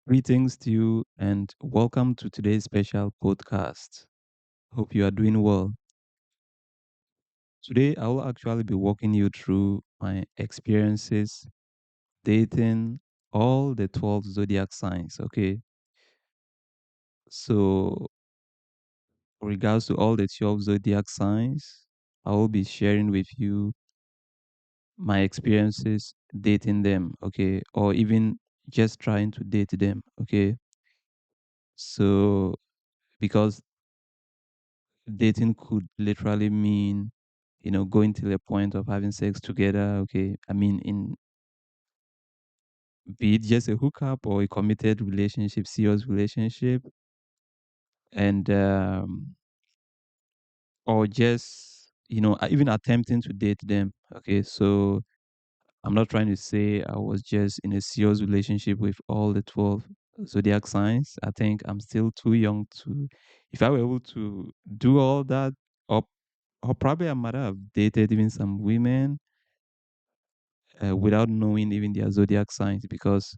Greetings to you and welcome to today's special podcast. Hope you are doing well. Today, I will actually be walking you through my experiences dating all the 12 zodiac signs. Okay. So, regards to all the 12 zodiac signs, I will be sharing with you my experiences dating them. Okay. Or even just trying to date them. Okay. So, because dating could literally mean, going to the point of having sex together. Okay. I mean, in be it just a hookup or a committed relationship, serious relationship, and or just, even attempting to date them. Okay. So I'm not trying to say I was just in a serious relationship with all the 12 zodiac signs. I think I'm still too young to, if I were able to do all that, or, or probably I might have dated even some women without knowing even their zodiac signs because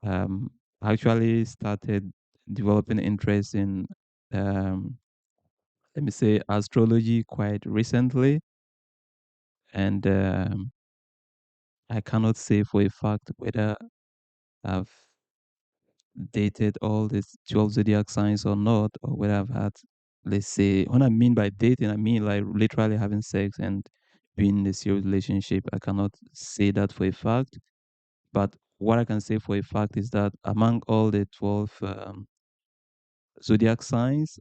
um, I actually started developing interest in, um, let me say, astrology quite recently. And I cannot say for a fact whether I've dated all these 12 zodiac signs or not, or whether I've had, let's say, when I mean by dating, I mean like literally having sex and being in a serious relationship. I cannot say that for a fact. But what I can say for a fact is that among all the 12 zodiac signs,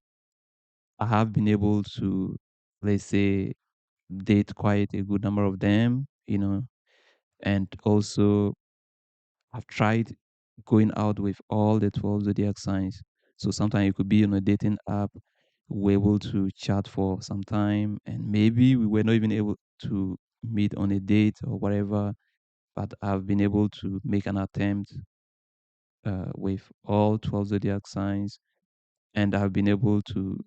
I have been able to, let's say, date quite a good number of them, and also I've tried going out with all the 12 zodiac signs. So sometimes it could be on a dating app, we're able to chat for some time, and maybe we were not even able to meet on a date or whatever, but I've been able to make an attempt with all 12 zodiac signs, and I've been able to,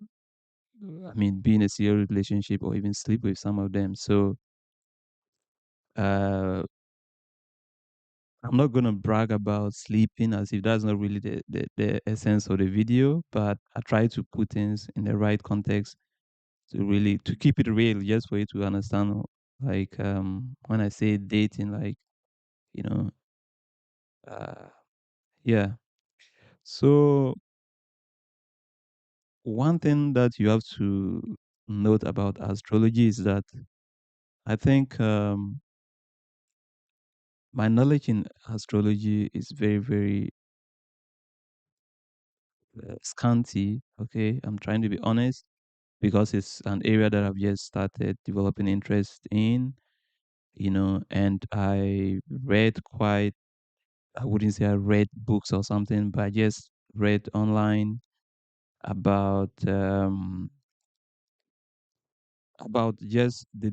I mean, be in a serious relationship or even sleep with some of them. So uh, I'm not going to brag about sleeping as if that's not really the essence of the video, but I try to put things in the right context to really to keep it real, just for you to understand. Like when I say dating, like you know, uh, yeah. So one thing that you have to note about astrology is that I think my knowledge in astrology is very, very scanty. Okay, I'm trying to be honest because it's an area that I've just started developing interest in, and I read quite, I wouldn't say I read books or something, but I just read online about about just the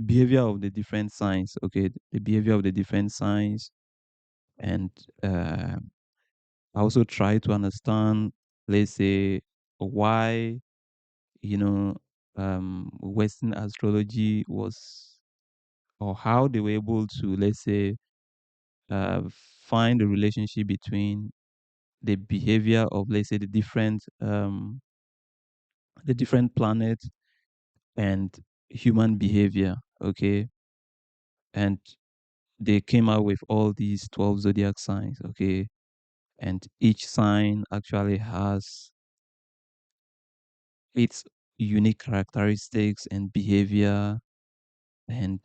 behavior of the different signs. Okay, the behavior of the different signs, and uh, I also try to understand, let's say, why you know Western astrology was, or how they were able to, let's say, uh, find a relationship between the behavior of, let's say, the different planets and human behavior. Okay, and they came out with all these 12 zodiac signs. Okay, and each sign actually has its unique characteristics and behavior, and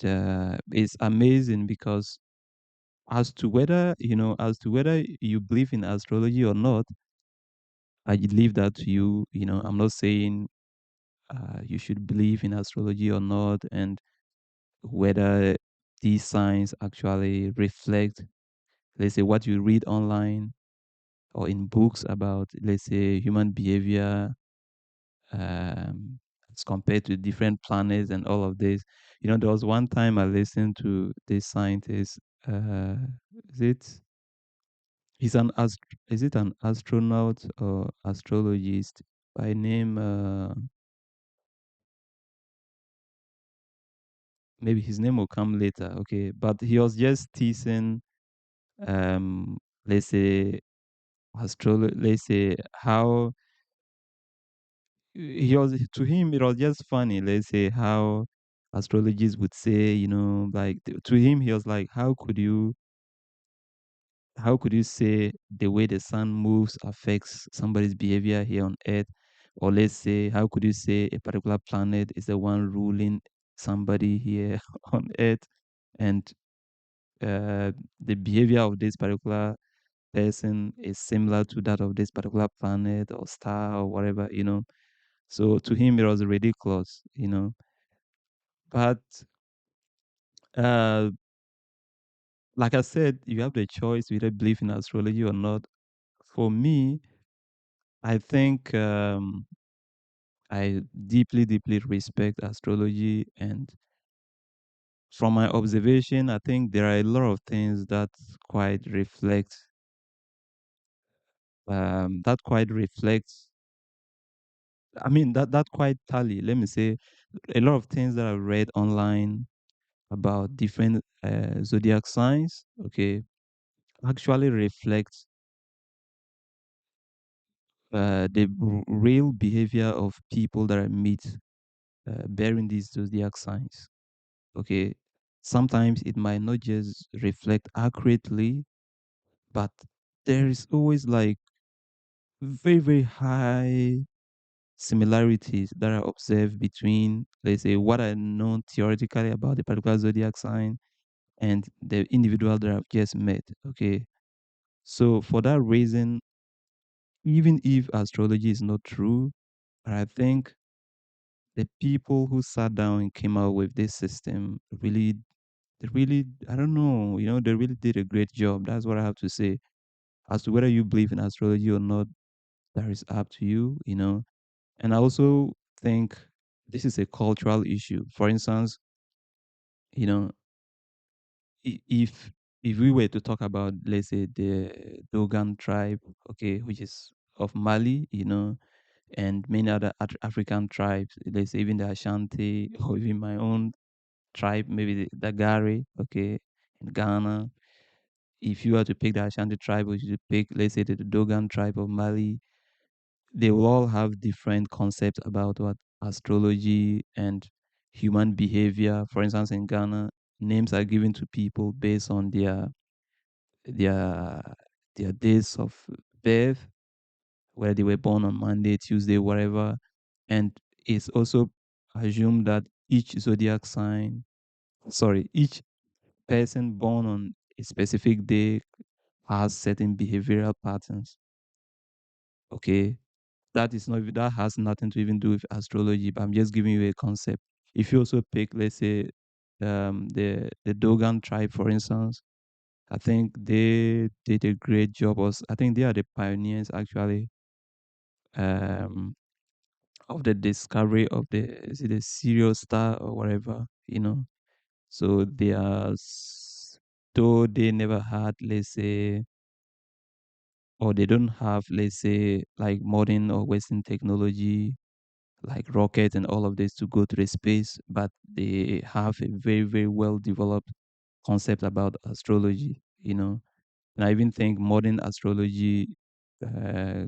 it's amazing because as to whether you believe in astrology or not, I leave that to you. I'm not saying you should believe in astrology or not, and whether these signs actually reflect, let's say, what you read online or in books about, let's say, human behavior, um, as compared to different planets and all of this. There was one time I listened to this scientist. Uh, is it? Is it an astronaut or astrologist by name? Maybe his name will come later. Okay, but he was just teasing let's say let's say how he was to him it was just funny. Let's say how astrologists would say, like to him he was like, how could you say the way the sun moves affects somebody's behavior here on Earth? Or let's say, how could you say a particular planet is the one ruling somebody here on Earth, and uh, the behavior of this particular person is similar to that of this particular planet or star or whatever? So to him, it was ridiculous. But uh, like I said, you have the choice to either believe in astrology or not. For me, I think I deeply, deeply respect astrology. And from my observation, I think there are a lot of things that quite reflects, I mean, that quite tally. Let me say, a lot of things that I read online about different zodiac signs, okay, actually reflects the real behavior of people that I meet bearing these zodiac signs. Okay, sometimes it might not just reflect accurately, but there is always like very, very high similarities that are observed between, let's say, what I know theoretically about the particular zodiac sign and the individual that I've just met. Okay, so for that reason, even if astrology is not true, but I think the people who sat down and came out with this system really, they really, I don't know, they really did a great job. That's what I have to say. As to whether you believe in astrology or not, that is up to you. And I also think this is a cultural issue. For instance, you know, if we were to talk about, let's say, the Dogon tribe, okay, which is of Mali, and many other African tribes, let's say even the Ashanti or even my own tribe, maybe the Dagari, okay, in Ghana. If you were to pick the Ashanti tribe, or you pick, let's say, the Dogon tribe of Mali, they will all have different concepts about what astrology and human behavior. For instance, in Ghana, names are given to people based on their their days of birth, whether they were born on Monday, Tuesday, whatever. And it's also assumed that each person born on a specific day has certain behavioral patterns. Okay, that has nothing to even do with astrology, but I'm just giving you a concept. If you also pick, let's say, the Dogon tribe, for instance, I think they did a great job. I think they are the pioneers actually, um, of the discovery of is it a serial star or whatever. So though they never had, let's say, or they don't have, let's say, like modern or Western technology like rockets and all of this to go to the space, but they have a very, very well developed concept about astrology. And I even think modern astrology uh,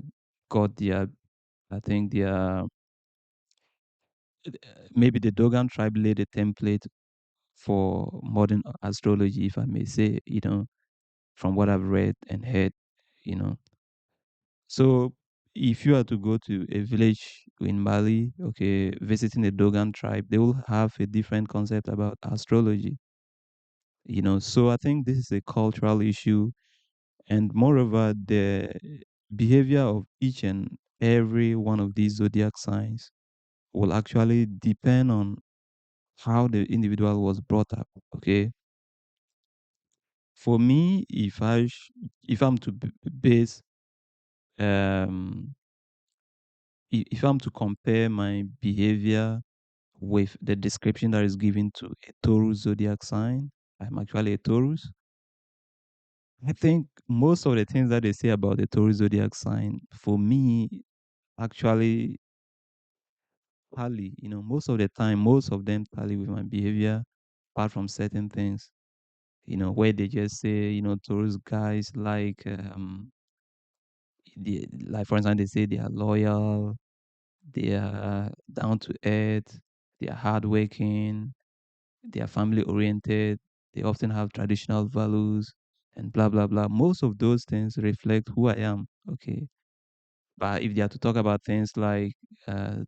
got I think maybe the Dogon tribe laid a template for modern astrology, if I may say, from what I've read and heard. So if you are to go to a village in Mali, okay, visiting the Dogon tribe, they will have a different concept about astrology. So I think this is a cultural issue, and moreover, the behavior of each and every one of these zodiac signs will actually depend on how the individual was brought up. Okay, for me, if I'm to base um if I'm to compare my behavior with the description that is given to a Taurus zodiac sign, I'm actually a Taurus. I think most of the things that they say about the Taurus zodiac sign, for me, actually tally. Most of the time, most of them tally with my behavior, apart from certain things. where they just say, Taurus guys like for instance, they say they are loyal, they are down to earth, they are hardworking, they are family oriented, they often have traditional values, and blah blah blah. Most of those things reflect who I am. Okay. But if they are to talk about things like uh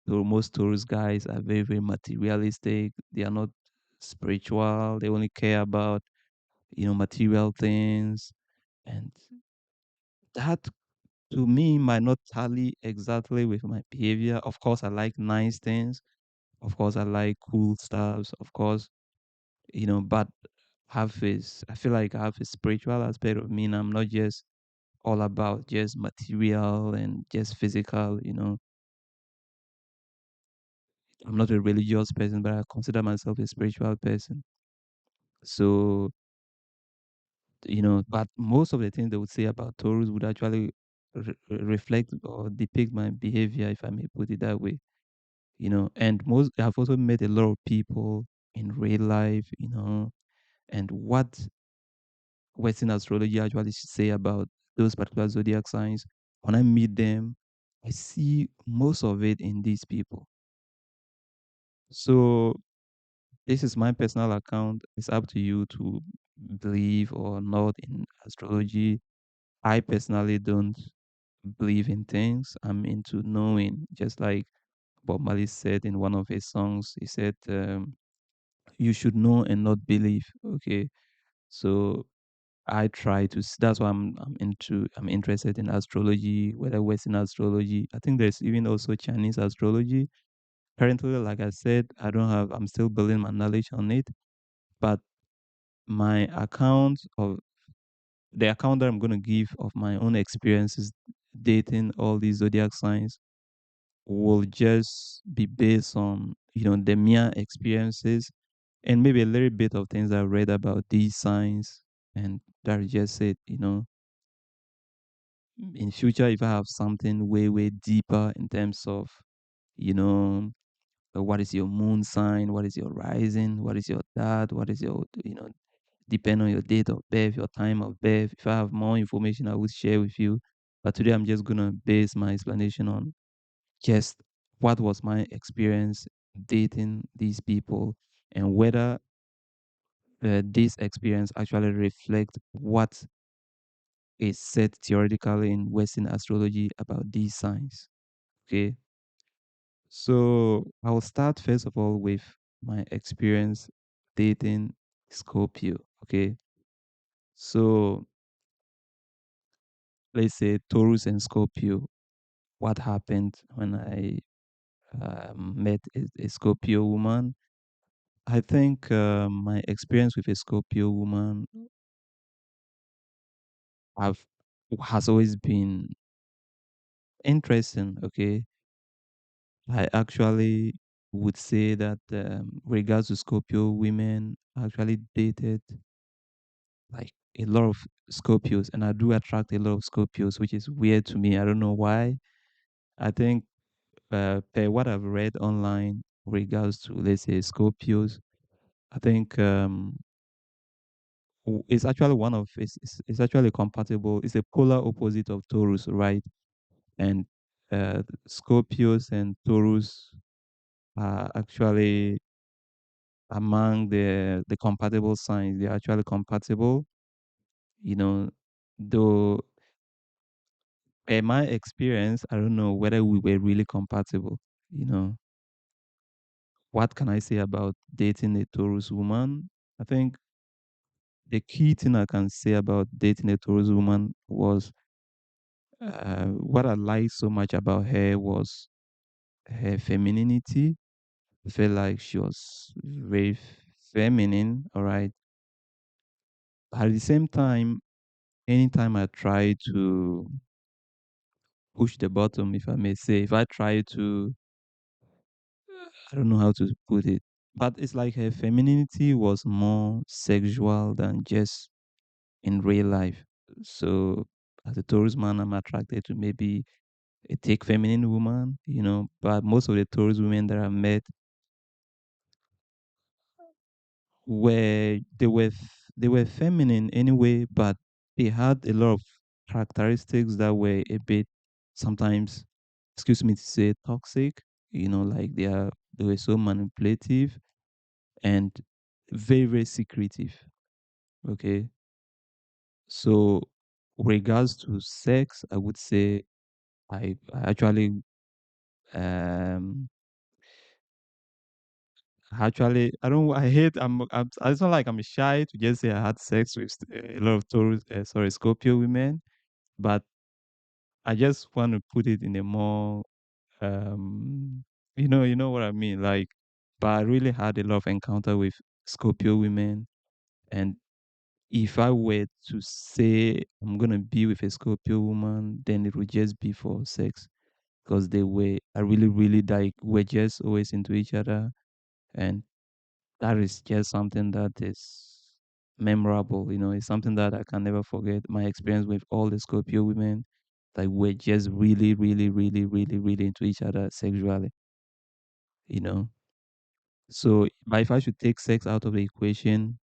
most tourist guys are very, very materialistic, they are not spiritual, they only care about, material things. And that to me might not tally exactly with my behavior. Of course, I like nice things. Of course, I like cool stuffs. Of course, but I feel like I have a spiritual aspect of me, and I'm not just all about just material and just physical. I'm not a religious person, but I consider myself a spiritual person. So, but most of the things they would say about Taurus would actually reflect or depict my behavior, if I may put it that way. And I've also met a lot of people in real life, and what Western astrology actually say about those particular zodiac signs. When I meet them, I see most of it in these people. So this is my personal account. It's up to you to believe or not in astrology. I personally don't believe in things. I'm into knowing, just like Bob Marley said in one of his songs. He said, "You should know and not believe." Okay, so I try to. That's why I'm interested in astrology, whether Western astrology. I think there's even also Chinese astrology. Currently, like I said, I don't have. I'm still building my knowledge on it, but my account of the account that I'm going to give of my own experiences dating all these zodiac signs will just be based on, the mere experiences and maybe a little bit of things I read about these signs. And that is just it. In future, if I have something way, way deeper in terms of, you know, what is your moon sign, what is your rising, what is your dad, what is your, depend on your date of birth, your time of birth. If I have more information, I will share with you. But today, I'm just gonna base my explanation on just what was my experience dating these people and whether this experience actually reflect what is said theoretically in Western astrology about these signs. Okay, so I'll start first of all with my experience dating Scorpio. Okay, so let's say Taurus and Scorpio. What happened when I met a Scorpio woman? I think my experience with a Scorpio woman have has always been interesting. Okay, I actually would say that regards to Scorpio women, I actually dated like a lot of Scorpios, and I do attract a lot of Scorpios, which is weird to me. I don't know why. I think per what I've read online regards to let's say Scorpios, I think it's actually it's actually compatible. It's a polar opposite of Taurus, right? And Scorpios and Taurus are actually among the compatible signs. They're actually compatible, you know, though in my experience, I don't know whether we were really compatible. You know, what can I say about dating a Taurus woman? I think the key thing I can say about dating a Taurus woman was what I liked so much about her was her femininity. I felt like she was very feminine, all right. But at the same time, anytime I try to push the bottom, if I may say, if I try to, I don't know how to put it, but it's like her femininity was more sexual than just in real life. So, as a Taurus man, I'm attracted to maybe a thick feminine woman, but most of the Taurus women that I met were they were they were feminine anyway, but they had a lot of characteristics that were a bit sometimes, excuse me to say, toxic. Like they were so manipulative and very, very secretive. Okay. So regards to sex, I would say I actually um I don't I hate it's not like I'm shy to just say I had sex with a lot of Taurus sorry, Scorpio women, but I just want to put it in a more um you know what I mean, like, but I really had a lot of encounter with Scorpio women. And if I were to say I'm gonna be with a Scorpio woman, then it would just be for sex, because they were I really, really like we're just always into each other. And that is just something that is memorable. It's something that I can never forget. My experience with all the Scorpio women, like we're just really, really, really, really, really into each other sexually, you know. So, but if I should take sex out of the equation,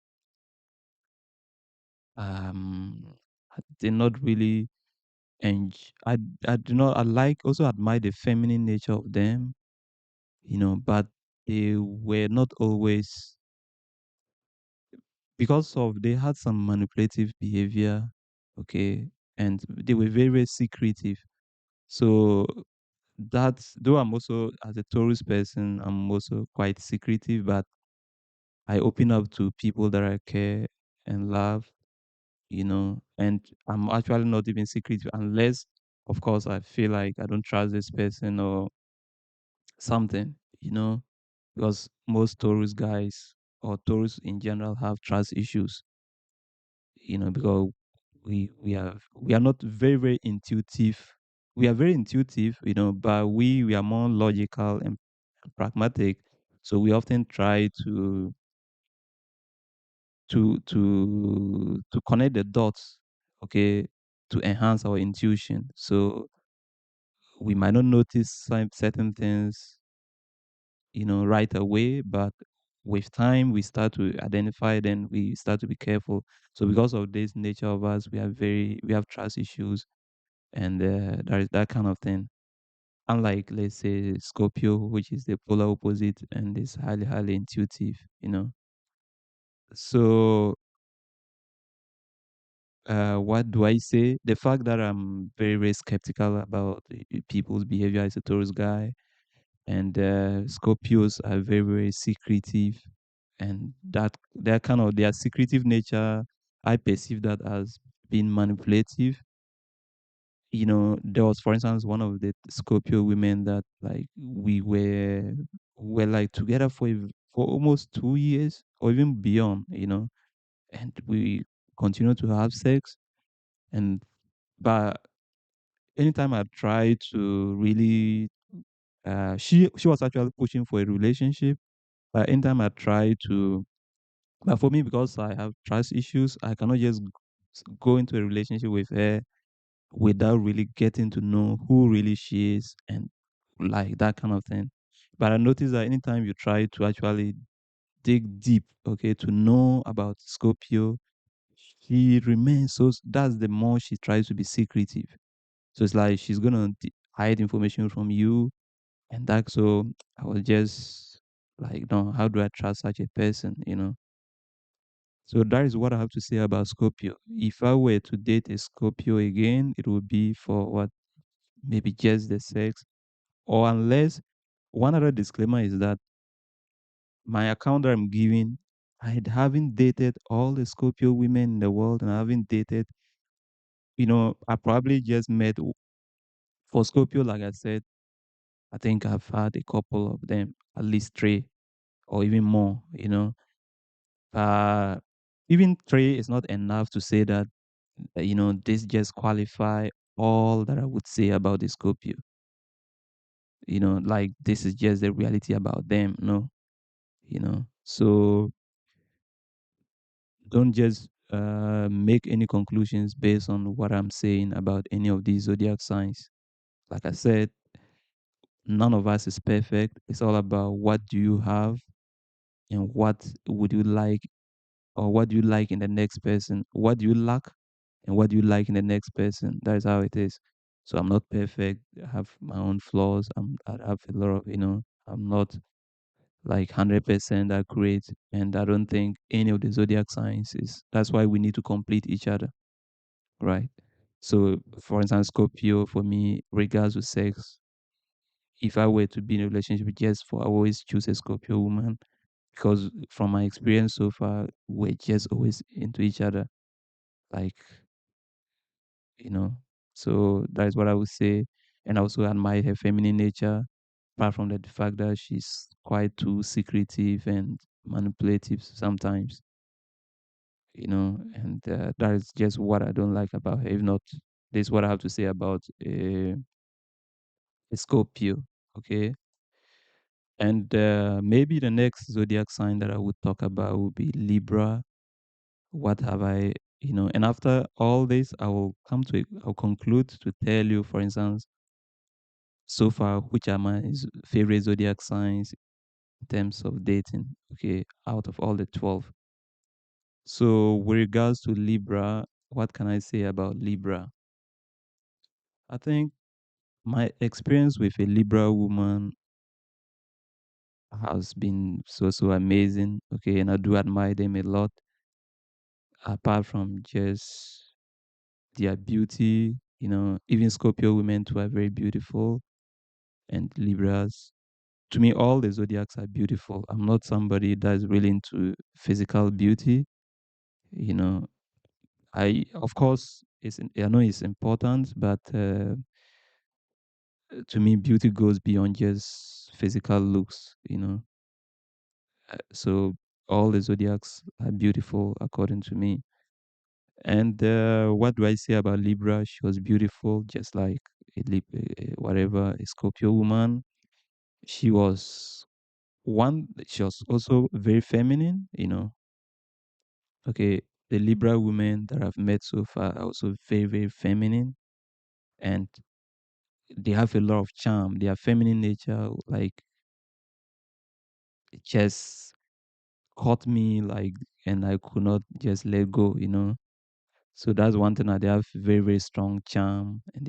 I did not really enjoy. I do not. I like also admire the feminine nature of them, but they were not always, because of they had some manipulative behavior. Okay. And they were very, very secretive. So that's though I'm also, as a Taurus person, I'm also quite secretive, but I open up to people that I care and love, and I'm actually not even secretive unless, of course, I feel like I don't trust this person or something, because most Taurus guys or Taurus in general have trust issues, because we are not very, very intuitive. We are very intuitive, but we are more logical and pragmatic. So we often try to connect the dots, okay, to enhance our intuition. So we might not notice some certain things, right away, but with time we start to identify, then we start to be careful. So because of this nature of us, we have trust issues, and there is that kind of thing. Unlike, let's say, Scorpio, which is the polar opposite and is highly, highly intuitive. So what do I say? The fact that I'm very, very skeptical about people's behavior as a Taurus guy, and Scorpios are very, very secretive, and that their secretive nature, I perceive that as being manipulative. There was, for instance, one of the Scorpio women that, like, we were like together for almost 2 years or even beyond, and we continued to have sex. And but anytime I tried to really, she was actually pushing for a relationship. But anytime I try to, but for me, because I have trust issues, I cannot just go into a relationship with her without really getting to know who really she is, and like that kind of thing. But I noticed that anytime you try to actually dig deep, okay, to know about Scorpio, she remains that's the more she tries to be secretive. So it's like she's gonna hide information from you, and that. So I was just like, no, how do I trust such a person? So that is what I have to say about Scorpio. If I were to date a Scorpio again, it would be for what, maybe just the sex, or unless, one other disclaimer is that my account that I'm giving, haven't dated all the Scorpio women in the world, and I haven't dated, I probably just met for Scorpio, like I said, I think I've had a couple of them, at least three or even more. Uh, Even three is not enough to say that, this just qualify all that I would say about the Scorpio. Like this is just the reality about them. No, so don't just make any conclusions based on what I'm saying about any of these zodiac signs. Like I said, none of us is perfect. It's all about what do you have and what would you like or what do you like in the next person? What do you lack and what do you like in the next person? That is how it is. So I'm not perfect. I have my own flaws. I have a lot of, I'm not like 100% accurate. And I don't think any of the zodiac signs is. That's why we need to complete each other, right? So, for instance, Scorpio, for me, regards to sex, if I were to be in a relationship just for, I always choose a Scorpio woman because from my experience so far, we're just always into each other. Like, you know, so that is what I would say. And I also admire her feminine nature, apart from the fact that she's quite too secretive and manipulative sometimes, and that is just what I don't like about her. If not, this is what I have to say about a Scorpio. Okay. And maybe the next zodiac sign that I would talk about would be Libra. What have I, and after all this, I'll conclude to tell you, for instance, so far, which are my favorite zodiac signs in terms of dating, okay, out of all the 12. So, with regards to Libra, what can I say about Libra? I think my experience with a Libra woman has been so amazing, okay, and I do admire them a lot, apart from just their beauty, even Scorpio women too are very beautiful, and Libras. To me, all the zodiacs are beautiful. I'm not somebody that's really into physical beauty. You know, of course, I know it's important, but to me, beauty goes beyond just physical looks. So all the zodiacs are beautiful according to me. And what do I say about Libra? She was beautiful, just like whatever a Scorpio woman. She was She was also very feminine. Okay, the Libra women that I've met so far are also very feminine, and they have a lot of charm. Their feminine nature, like, it just caught me, like, and I could not just let go. So that's one thing that they have very strong charm, and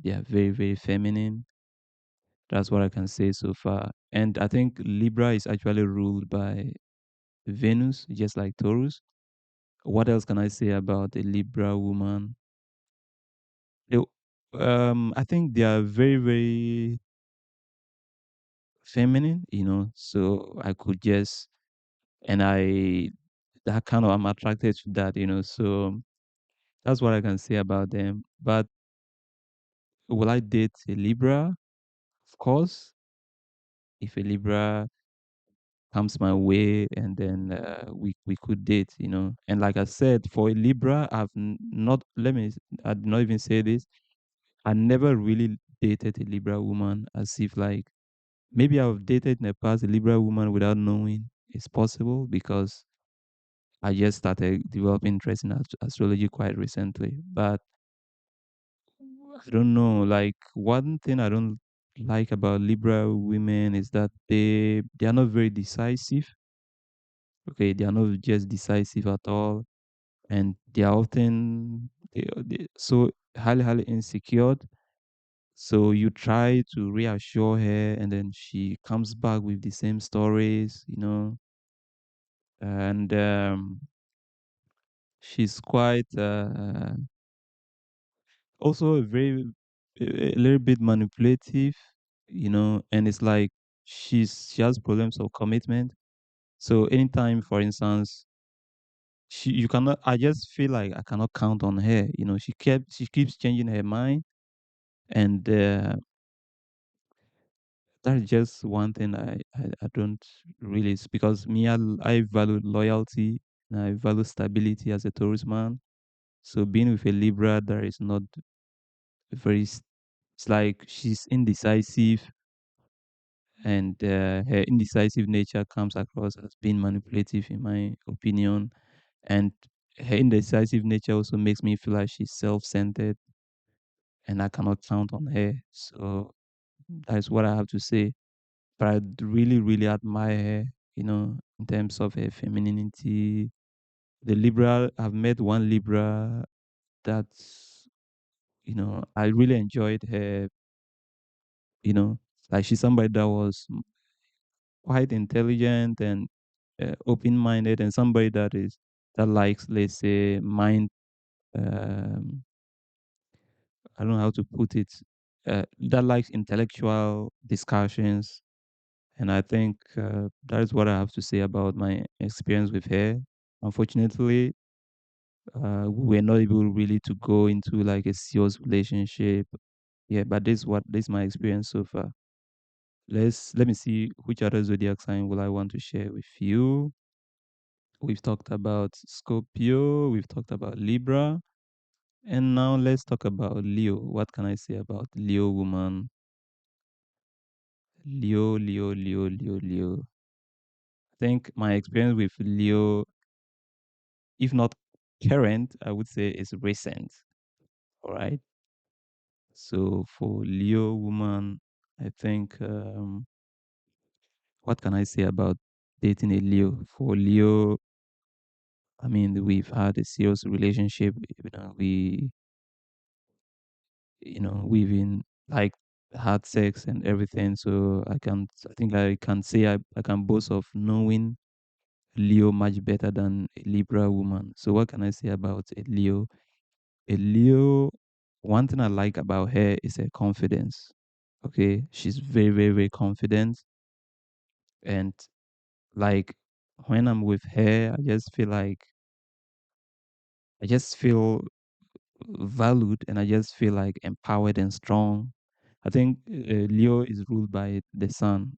they are very feminine. That's what I can say so far. And I think Libra is actually ruled by Venus, just like Taurus. What else can I say about a Libra woman? They, I think they are very feminine, so I could just, and that kind of, I'm attracted to that, so that's what I can say about them. But will I date a Libra? Of course, if a Libra comes my way, and then we could date, and like I said, for a Libra, not, I did not even say this. I never really dated a Libra woman as if, like, maybe I've dated in the past a Libra woman without knowing it's possible, because I just started developing interest in astrology quite recently. But I don't know, like, one thing I don't like about Libra women is that they are not very decisive. Okay, they are not just decisive at all, and they are often so highly insecure. So you try to reassure her, and then she comes back with the same stories, and she's quite also a little bit manipulative, and it's like she has problems of commitment. So anytime, for instance, you cannot, I just feel like I cannot count on her. She keeps changing her mind, and that's just one thing I don't really, because me, I value loyalty, and I value stability as a Taurus man. So being with a Libra that is not very, it's like she's indecisive, and her indecisive nature comes across as being manipulative, in my opinion. And her indecisive nature also makes me feel like she's self-centered, and I cannot count on her. So that's what I have to say. But I really admire her, in terms of her femininity, The Libra, I've met one Libra that's, I really enjoyed her, you know, like she's somebody that was quite intelligent and open-minded, and somebody that likes, let's say, mind. Um, I don't know how to put it. That likes intellectual discussions, and I think that is what I have to say about my experience with her. Unfortunately, we're not able really to go into like a serious relationship. Yeah, but this is my experience so far. Let me see which other zodiac sign will I want to share with you. We've talked about Scorpio, we've talked about Libra, and now let's talk about Leo. What can I say about Leo woman? Leo, Leo, Leo, Leo, Leo. I think my experience with Leo, if not current, I would say is recent. All right. So for Leo woman, I think what can I say about dating a Leo? For Leo, I mean, we've had a serious relationship. We've been like had sex and everything. So I think I can say I can boast of knowing Leo much better than a Libra woman. So what can I say about a Leo? A Leo, one thing I like about her is her confidence. Okay, she's very, very, very confident, and like when I'm with her, I just feel valued, and I just feel like empowered and strong. I think Leo is ruled by the sun.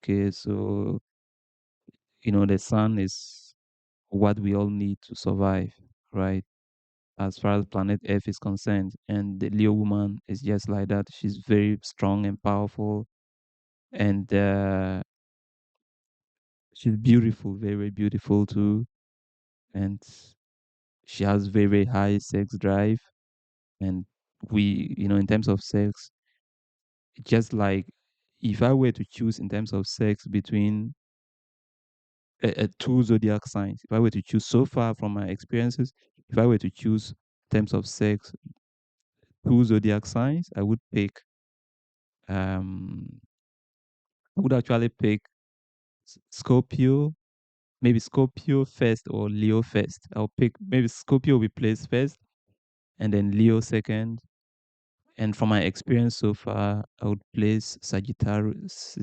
Okay, so the sun is what we all need to survive, right? As far as planet Earth is concerned, and the Leo woman is just like that. She's very strong and powerful, and she's beautiful, very, very beautiful too, and she has very, very high sex drive. And in terms of sex, just like if I were to choose in terms of sex between two zodiac signs, if I were to choose so far from my experiences, if I were to choose in terms of sex, two zodiac signs, um I would actually pick Scorpio, maybe Scorpio first or Leo first. I'll pick maybe Scorpio will be placed first and then Leo second. And from my experience so far, I would place Sagittarius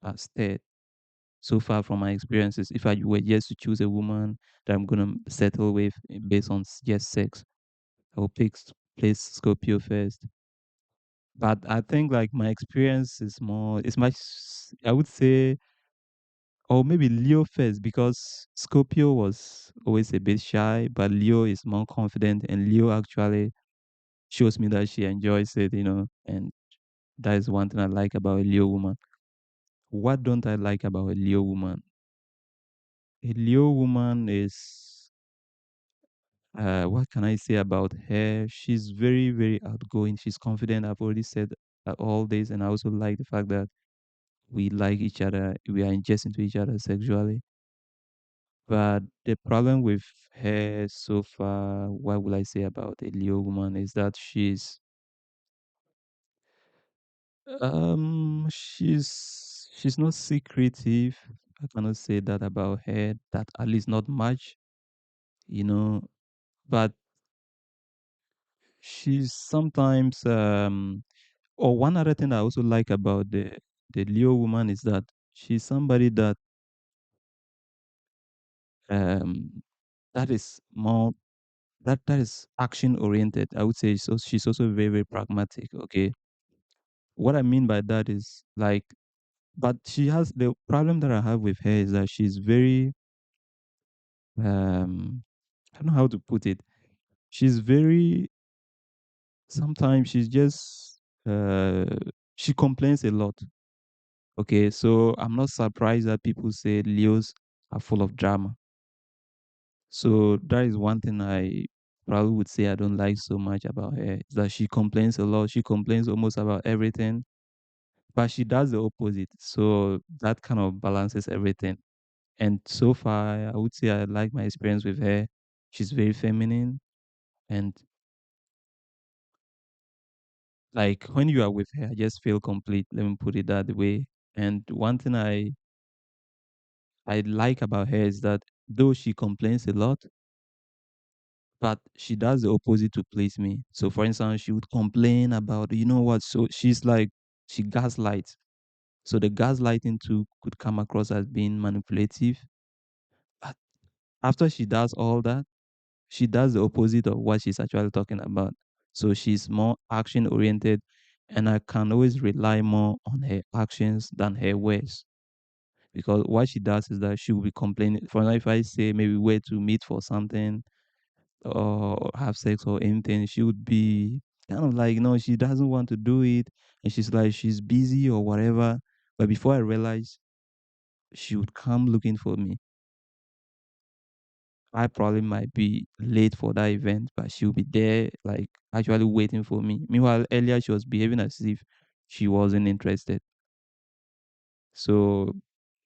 as third. So far from my experiences, if I were just to choose a woman that I'm gonna settle with based on just sex, I will place Scorpio first. But I think like my experience is more, it's much, I would say, or maybe Leo first, because Scorpio was always a bit shy, but Leo is more confident, and Leo actually shows me that she enjoys it, and that is one thing I like about a Leo woman. What don't I like about a Leo woman? A Leo woman is, what can I say about her? She's very, very outgoing. She's confident. I've already said all this, and I also like the fact that we like each other. We are just into each other sexually. But the problem with her so far, what will I say about a Leo woman, is that she's not secretive. I cannot say that about her, that at least not much, you know. But she's sometimes or one other thing I also like about the Leo woman is that she's somebody um that is more that is action oriented. I would say, so she's also very, very pragmatic. Okay, what I mean by that is like, but she has the problem that I have with her is that she's very I don't know how to put it. She's very, sometimes she's just uh she complains a lot. Okay, so I'm not surprised that people say Leos are full of drama. So that is one thing I probably would say I don't like so much about her, is that she complains a lot. She complains almost about everything, but she does the opposite. So that kind of balances everything. And so far, I would say I like my experience with her. She's very feminine, and like when you are with her, I just feel complete. Let me put it that way. And one thing I like about her is that though she complains a lot, but she does the opposite to please me. So, for instance, she would complain about, you know what? So she's like, she gaslights. So the gaslighting too could come across as being manipulative. But after she does all that, she does the opposite of what she's actually talking about. So she's more action oriented, and I can always rely more on her actions than her words. Because what she does is that she will be complaining. For example, if I say maybe where to meet for something or have sex or anything, she would be kind of like, no, she doesn't want to do it. And she's like, she's busy or whatever. But before I realize, she would come looking for me. I probably might be late for that event, but she'll be there, like actually waiting for me. Meanwhile, earlier she was behaving as if she wasn't interested. So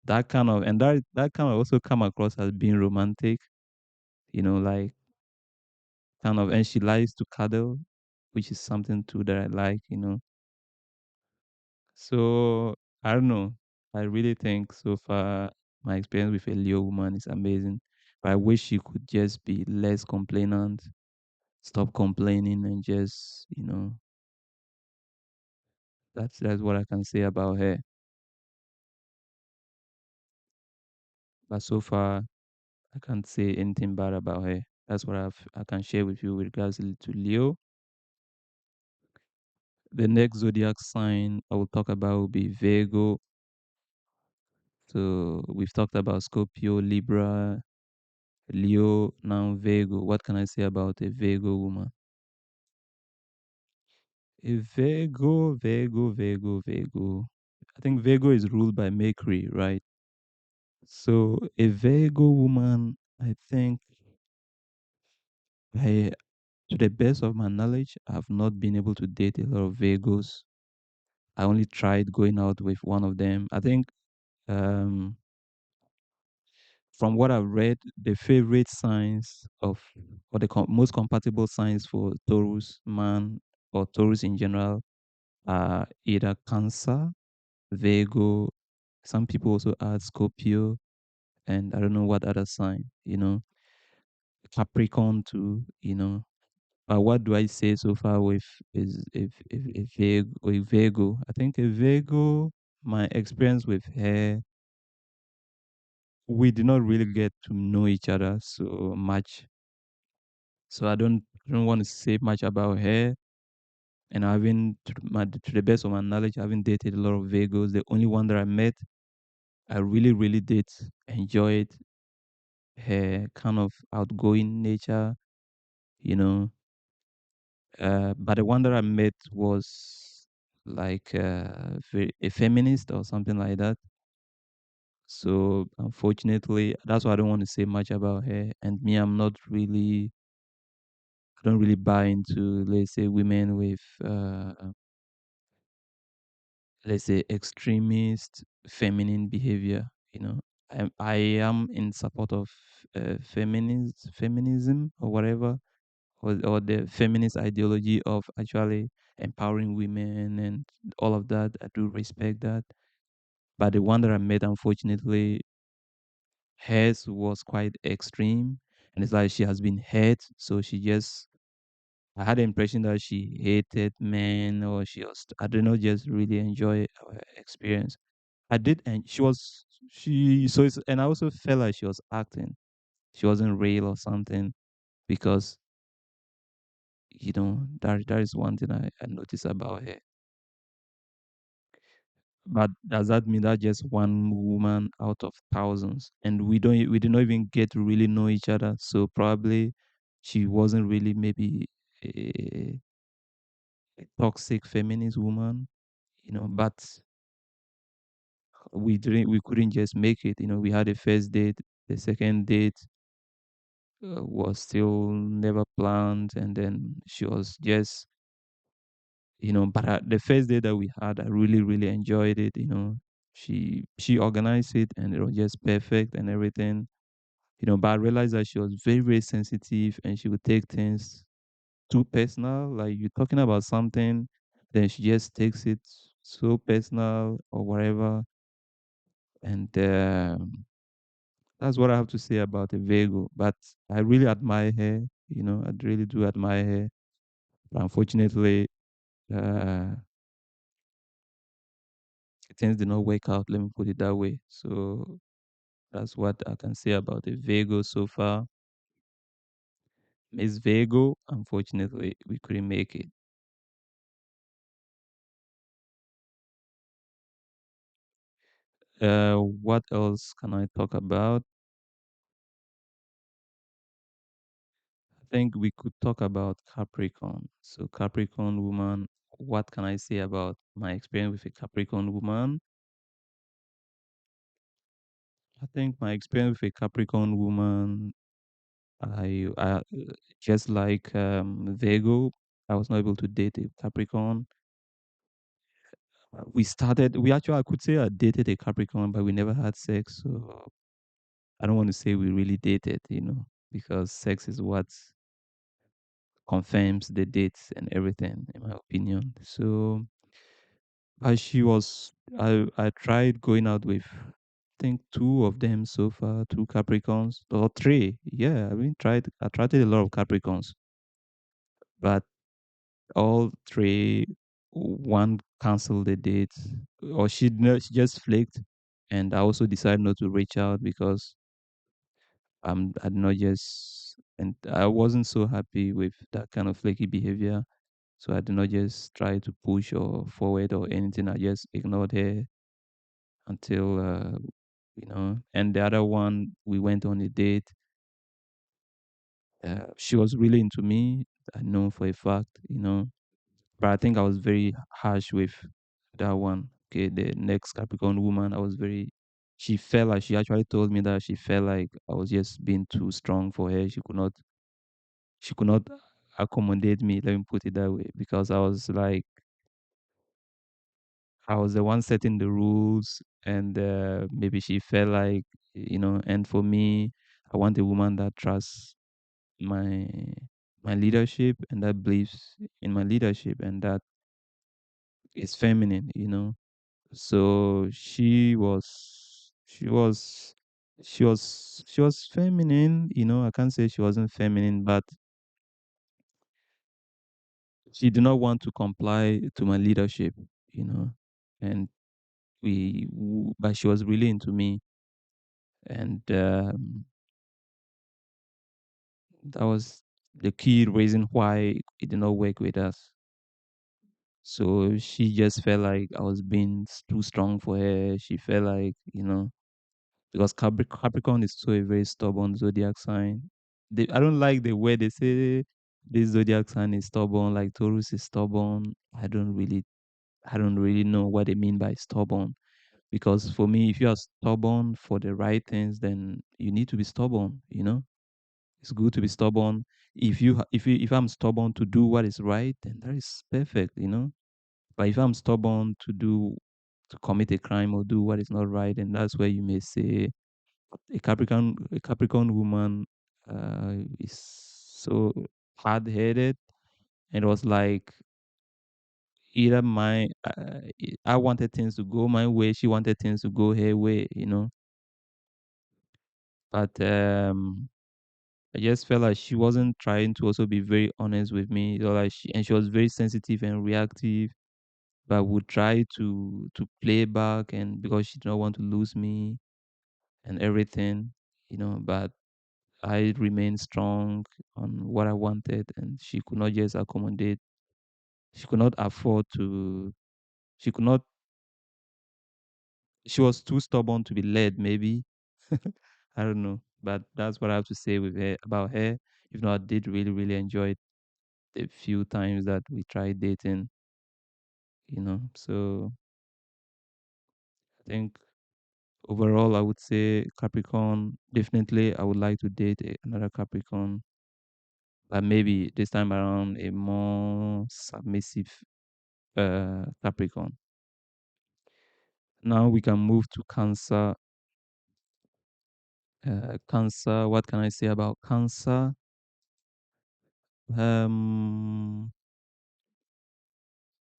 that kind of, and that kind of also come across as being romantic, like kind of, and she likes to cuddle, which is something too that I like. So I don't know. I really think so far my experience with a Leo woman is amazing. But I wish she could just be less complainant, stop complaining, and just. That's what I can say about her. But so far, I can't say anything bad about her. That's what I can share with you with regards to Leo. The next zodiac sign I will talk about will be Virgo. So we've talked about Scorpio, Libra, Leo, now Virgo. What can I say about a Virgo woman? A Virgo. I think Virgo is ruled by Mercury, right? So a Virgo woman, I think I to the best of my knowledge, I've not been able to date a lot of Virgos. I only tried going out with one of them. I think um, from what I've read, the favorite signs of, or the most compatible signs for Taurus man or Taurus in general are either Cancer, Virgo. Some people also add Scorpio, and I don't know what other sign, Capricorn too. But what do I say so far with is a Virgo? I think a Virgo, my experience with her, we did not really get to know each other so much. So I don't want to say much about her. And I haven't, to the best of my knowledge, I haven't dated a lot of Virgos. The only one that I met, I really, really did enjoy it. Her kind of outgoing nature, you know. But the one that I met was like a feminist or something like that. So unfortunately, that's why I don't want to say much about her. And me, I don't really buy into, let's say, women with, let's say, extremist feminine behavior. You know, I am in support of feminism or whatever, or the feminist ideology of actually empowering women and all of that. I do respect that. But the one that I met, unfortunately, hers was quite extreme. And it's like she has been hurt. So I had the impression that she hated men, or I don't know, just really enjoy our experience. I did, and and I also felt like she was acting. She wasn't real or something because, that is one thing I noticed about her. But does that mean that just one woman out of thousands? And we did not even get to really know each other. So probably she wasn't really maybe a toxic feminist woman, but we couldn't just make it. We had a first date, the second date was still never planned, and then she was just. But the first day that we had, I really, really enjoyed it. She organized it and it was just perfect and everything. But I realized that she was very, very sensitive and she would take things too personal. Like you're talking about something, then she just takes it so personal or whatever. And that's what I have to say about a Virgo. But I really admire her. I really do admire her. But unfortunately, uh, things did not work out. Let me put it that way. So that's what I can say about a Virgo so far. Miss Virgo, unfortunately, we couldn't make it. What else can I talk about? I think we could talk about Capricorn. So, Capricorn woman, what can I say about my experience with a Capricorn woman? I think my experience with a Capricorn woman, I just like Virgo, I was not able to date a Capricorn. We actually, I could say I dated a Capricorn, but we never had sex. So, I don't want to say we really dated, because sex is what confirms the dates and everything, in my opinion. So, she was, I tried going out with, I think two of them so far, two Capricorns or three. Yeah, I tried a lot of Capricorns, but all three, one canceled the date, or she just flaked, and I also decided not to reach out because I did not just, and I wasn't so happy with that kind of flaky behavior. So I did not just try to push or forward or anything. I just ignored her until, and the other one, we went on a date. She was really into me. I know for a fact. But I think I was very harsh with that one. Okay, the next Capricorn woman, she felt like, she actually told me that she felt like I was just being too strong for her. She could not accommodate me, let me put it that way, because I was the one setting the rules, and maybe she felt like, and for me, I want a woman that trusts my my leadership and that believes in my leadership and that is feminine. So she was feminine. I can't say she wasn't feminine, but she did not want to comply to my leadership, you know, and but she was really into me, and that was the key reason why it did not work with us. So she just felt like I was being too strong for her. She felt like, because Capricorn is so a very stubborn zodiac sign. I don't like the way they say this zodiac sign is stubborn, like Taurus is stubborn. I don't really know what they mean by stubborn. Because for me, if you are stubborn for the right things, then you need to be stubborn. It's good to be stubborn. If I'm stubborn to do what is right, then that is perfect. But if I'm stubborn to commit a crime or do what is not right, then that's where you may say a Capricorn woman is so hard headed, and it was like either I wanted things to go my way, she wanted things to go her way. But I just felt like she wasn't trying to also be very honest with me. So like she was very sensitive and reactive, but would try to play back, and because she did not want to lose me and everything. But I remained strong on what I wanted, and she could not just accommodate. She could not afford to. She could not. She was too stubborn to be led. Maybe I don't know, but that's what I have to say with her about her. If not, I did really, really enjoy the few times that we tried dating. So I think overall, I would say Capricorn. Definitely, I would like to date another Capricorn, but maybe this time around a more submissive Capricorn. Now we can move to Cancer. Cancer. What can I say about Cancer? Um,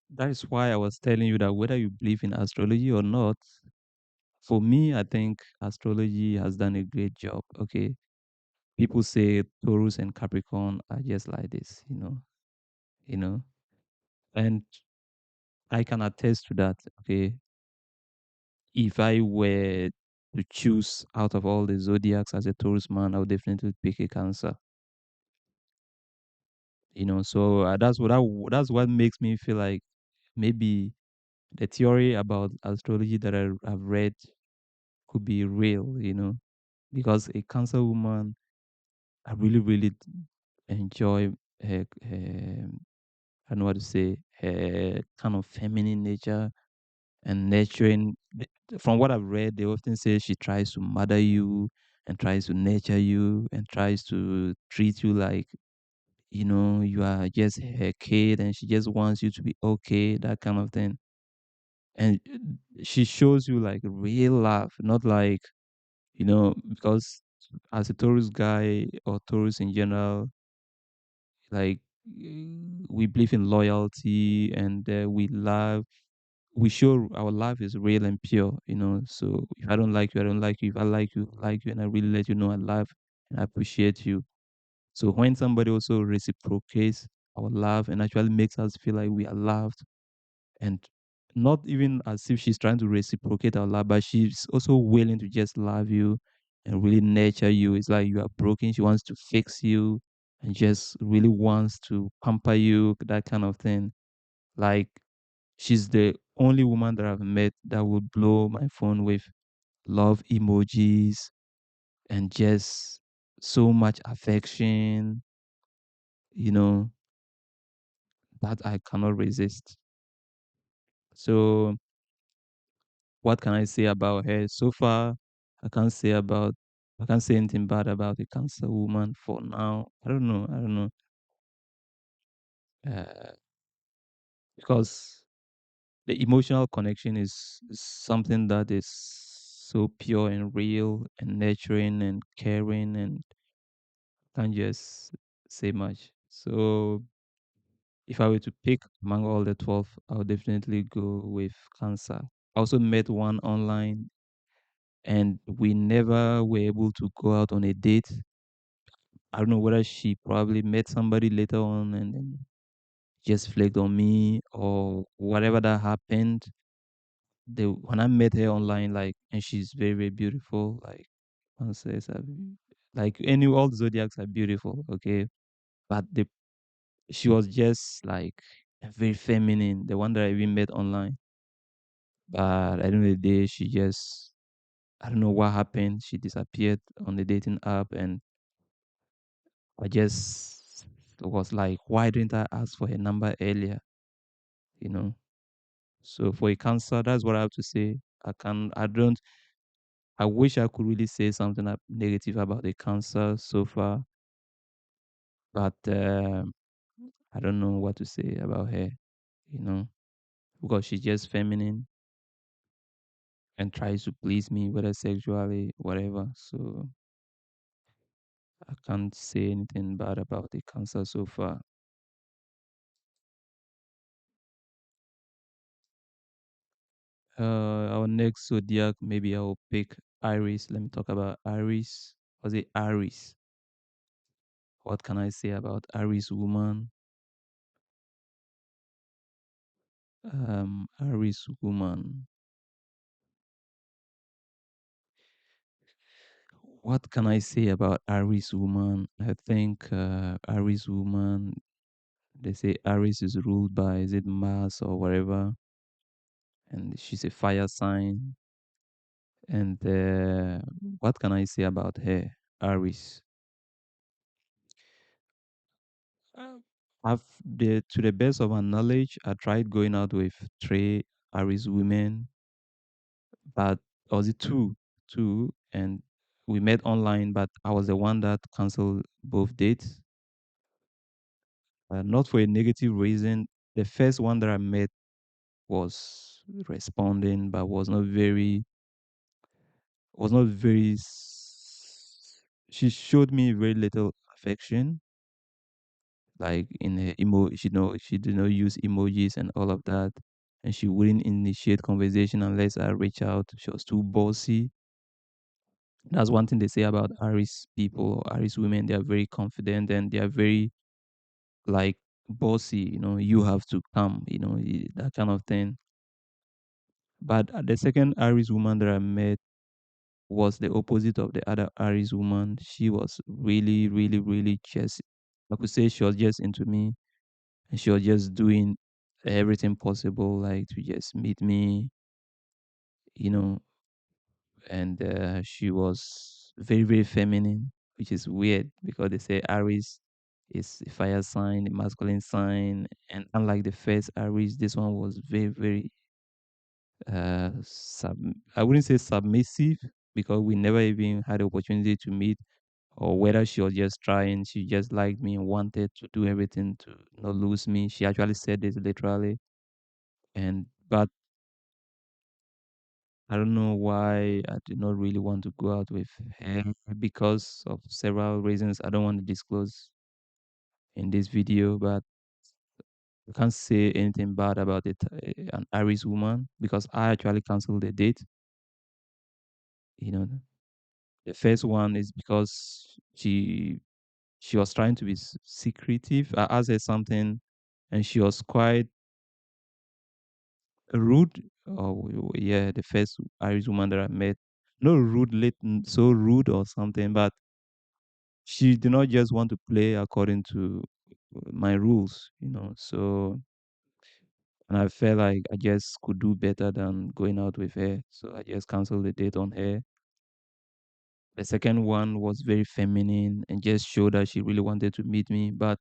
that is why I was telling you that whether you believe in astrology or not, for me, I think astrology has done a great job. Okay, people say Taurus and Capricorn are just like this, you know, and I can attest to that. Okay, if I were to choose out of all the zodiacs as a Taurus man, I would definitely pick a Cancer. So that's what makes me feel like maybe the theory about astrology that I've read could be real. Because a Cancer woman, I really really enjoy her, I don't know what to say, her kind of feminine nature and nurturing. From what I've read, they often say she tries to mother you and tries to nurture you and tries to treat you like, you are just her kid and she just wants you to be okay, that kind of thing. And she shows you like real love, not like, because as a Taurus guy or Taurus in general, like we believe in loyalty and we show our love is real and pure. So if I don't like you, I don't like you. If I like you, and I really let you know I love and I appreciate you. So when somebody also reciprocates our love and actually makes us feel like we are loved, and not even as if she's trying to reciprocate our love, but she's also willing to just love you and really nurture you. It's like you are broken, she wants to fix you and just really wants to pamper you, that kind of thing. Like she's the only woman that I've met that would blow my phone with love emojis and just so much affection, you know, that I cannot resist. So what can I say about her? So far, I can't say about I can't say anything bad about a Cancer woman for now. I don't know. I don't know. Uh, because the emotional connection is something that is so pure and real and nurturing and caring and can't just say much. So if I were to pick among all the 12, I would definitely go with Cancer. I also met one online and we never were able to go out on a date. I don't know whether she probably met somebody later on and then just flaked on me or whatever that happened. When I met her online, like, and she's very, very beautiful. Like, Cancers are, like, all the zodiacs are beautiful, okay? But she was just like very feminine, the one that I even met online. But at the end of the day, I don't know what happened. She disappeared on the dating app and I just was like, why didn't I ask for her number earlier? You know. So for a Cancer, that's what I have to say. I don't. I wish I could really say something negative about the Cancer so far, but I don't know what to say about her. You know, because she's just feminine and tries to please me, whether sexually, whatever. So I can't say anything bad about the Cancer so far. Our next zodiac, maybe I will pick Iris. Let me talk about Iris. Was it Iris? What can I say about Iris woman? Iris woman. What can I say about Iris woman? I think Iris woman. They say Iris is ruled by is it Mars or whatever, and she's a fire sign. And what can I say about her, Iris? Uh, to the best of my knowledge, I tried going out with three Aries women, but or was it two, and we met online, but I was the one that canceled both dates, not for a negative reason. The first one that I met, was responding, but was not very. She showed me very little affection, like in the she did not use emojis and all of that, and she wouldn't initiate conversation unless I reach out. She was too bossy. That's one thing they say about Aries people or Aries women. They are very confident and they are very like bossy. You have to come. That kind of thing. But the second Aries woman that I met was the opposite of the other Aries woman. She was really, really, really just, I could say she was just into me, and she was just doing everything possible, like to just meet me, you know, and she was very, very feminine, which is weird because they say Aries is a fire sign, a masculine sign, and unlike the first Aries, this one was very, very I wouldn't say submissive because we never even had the opportunity to meet, or whether she was just trying, she just liked me and wanted to do everything to not lose me. She actually said this literally. And but I don't know why I did not really want to go out with her because of several reasons I don't want to disclose in this video, but I can't say anything bad about an Aries woman because I actually canceled the date. You know, the first one is because she was trying to be secretive. I asked her something, and she was quite rude. Oh, yeah, the first Irish woman that I met. Not rude, so rude or something, but she did not just want to play according to my rules. So, and I felt like I just could do better than going out with her. So I just canceled the date on her. The second one was very feminine and just showed that she really wanted to meet me, but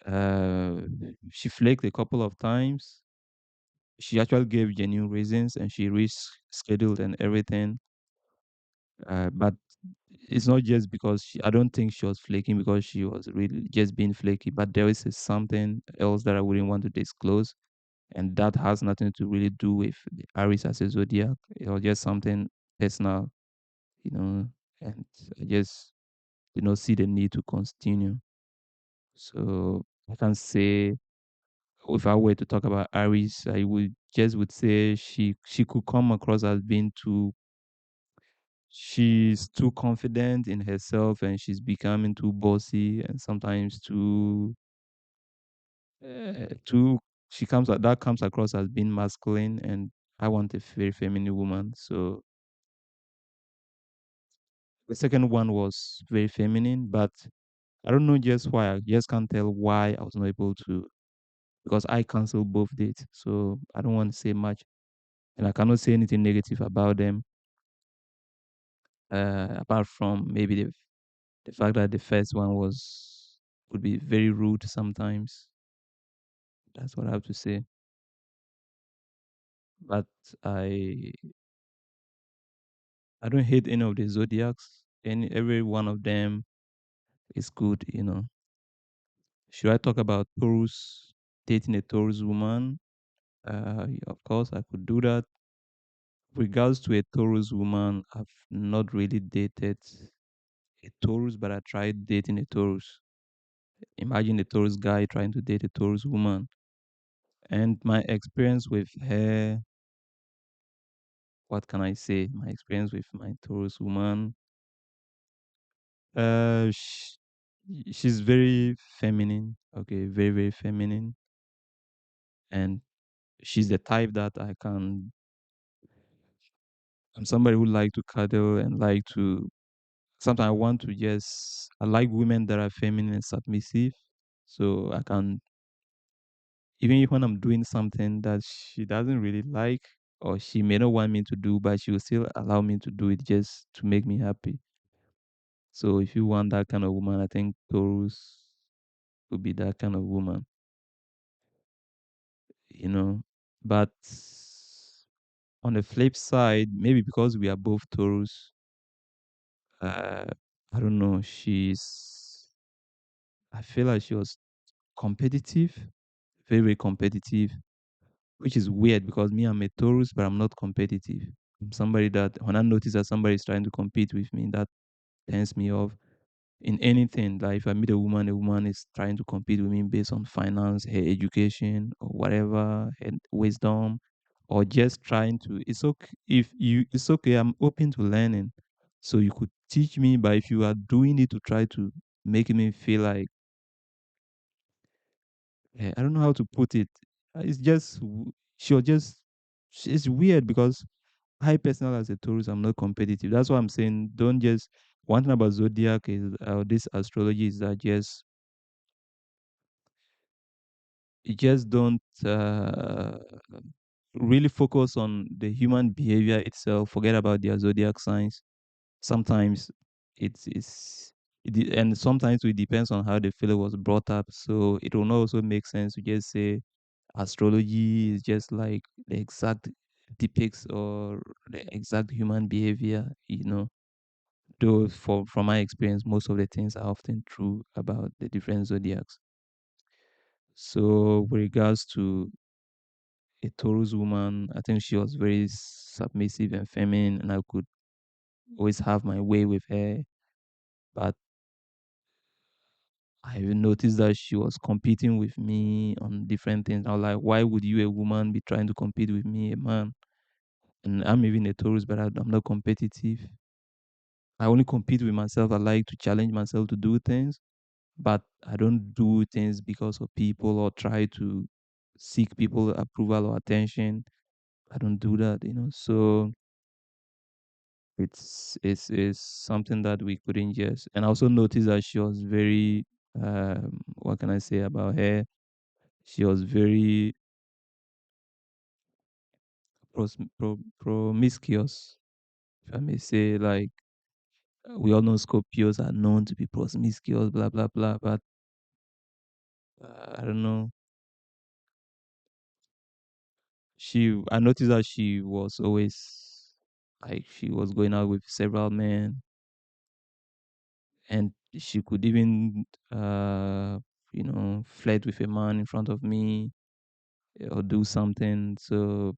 uh, she flaked a couple of times. She actually gave genuine reasons and she rescheduled and everything. But it's not just because I don't think she was flaking because she was really just being flaky, but there is something else that I wouldn't want to disclose. And that has nothing to really do with the Aries as a zodiac. It was just something personal, you know, and I just did not see the need to continue. So I can say if I were to talk about Aries, I would say she could come across as being she's too confident in herself and she's becoming too bossy and sometimes too that comes across as being masculine, and I want a very feminine woman. So the second one was very feminine, but I don't know just why. I just can't tell why I was not able to because I canceled both dates. So I don't want to say much and I cannot say anything negative about them. Apart from maybe the fact that the first one would be very rude sometimes. That's what I have to say. But I I don't hate any of the zodiacs. Every one of them is good. Should I talk about Taurus, dating a Taurus woman? Of course, I could do that. Regards to a Taurus woman, I've not really dated a Taurus, but I tried dating a Taurus. Imagine a Taurus guy trying to date a Taurus woman. And my experience with her, what can I say? My experience with my Taurus woman, uh, sh- she's very feminine. Okay, very very feminine, and she's the type that I can. I'm somebody who like to cuddle and like to. Sometimes I want to just. I like women that are feminine and submissive, so I can even if when I'm doing something that she doesn't really like or she may not want me to do, but she will still allow me to do it just to make me happy. So if you want that kind of woman, I think Taurus would be that kind of woman, you know. But on the flip side, maybe because we are both Taurus, uh, I don't know. I feel like she was competitive, very, very competitive. which is weird because me, I'm a Taurus, but I'm not competitive. I'm somebody that when I notice that somebody is trying to compete with me, that turns me off in anything. Like if I meet a woman is trying to compete with me based on finance, her education, or whatever, and wisdom, or just trying to. It's okay if you. It's okay. I'm open to learning, so you could teach me. But if you are doing it to try to make me feel like I don't know how to put it. It's just she'll just. It's weird because I personally as a tourist, I'm not competitive. That's why I'm saying don't just. One thing about zodiac is this astrology is that just you just don't really focus on the human behavior itself. Forget about their zodiac signs. Sometimes and sometimes it depends on how the fellow was brought up. So it will not also make sense to just say astrology is just like the exact depicts or the exact human behavior. Though from my experience, most of the things are often true about the different zodiacs. So with regards to a Taurus woman. I think she was very submissive and feminine, and I could always have my way with her. But I noticed that she was competing with me on different things. I was like, why would you, a woman, be trying to compete with me, a man? And I'm even a Taurus, but I'm not competitive. I only compete with myself. I like to challenge myself to do things, but I don't do things because of people or try to seek people approval or attention. I don't do that. So it's something that we couldn't just. And I also noticed that she was very what can I say about her? She was very promiscuous, if I may say. Like we all know Scorpios are known to be promiscuous, blah blah blah. But I don't know. I noticed that she was always like she was going out with several men, and she could even flirt with a man in front of me or do something. So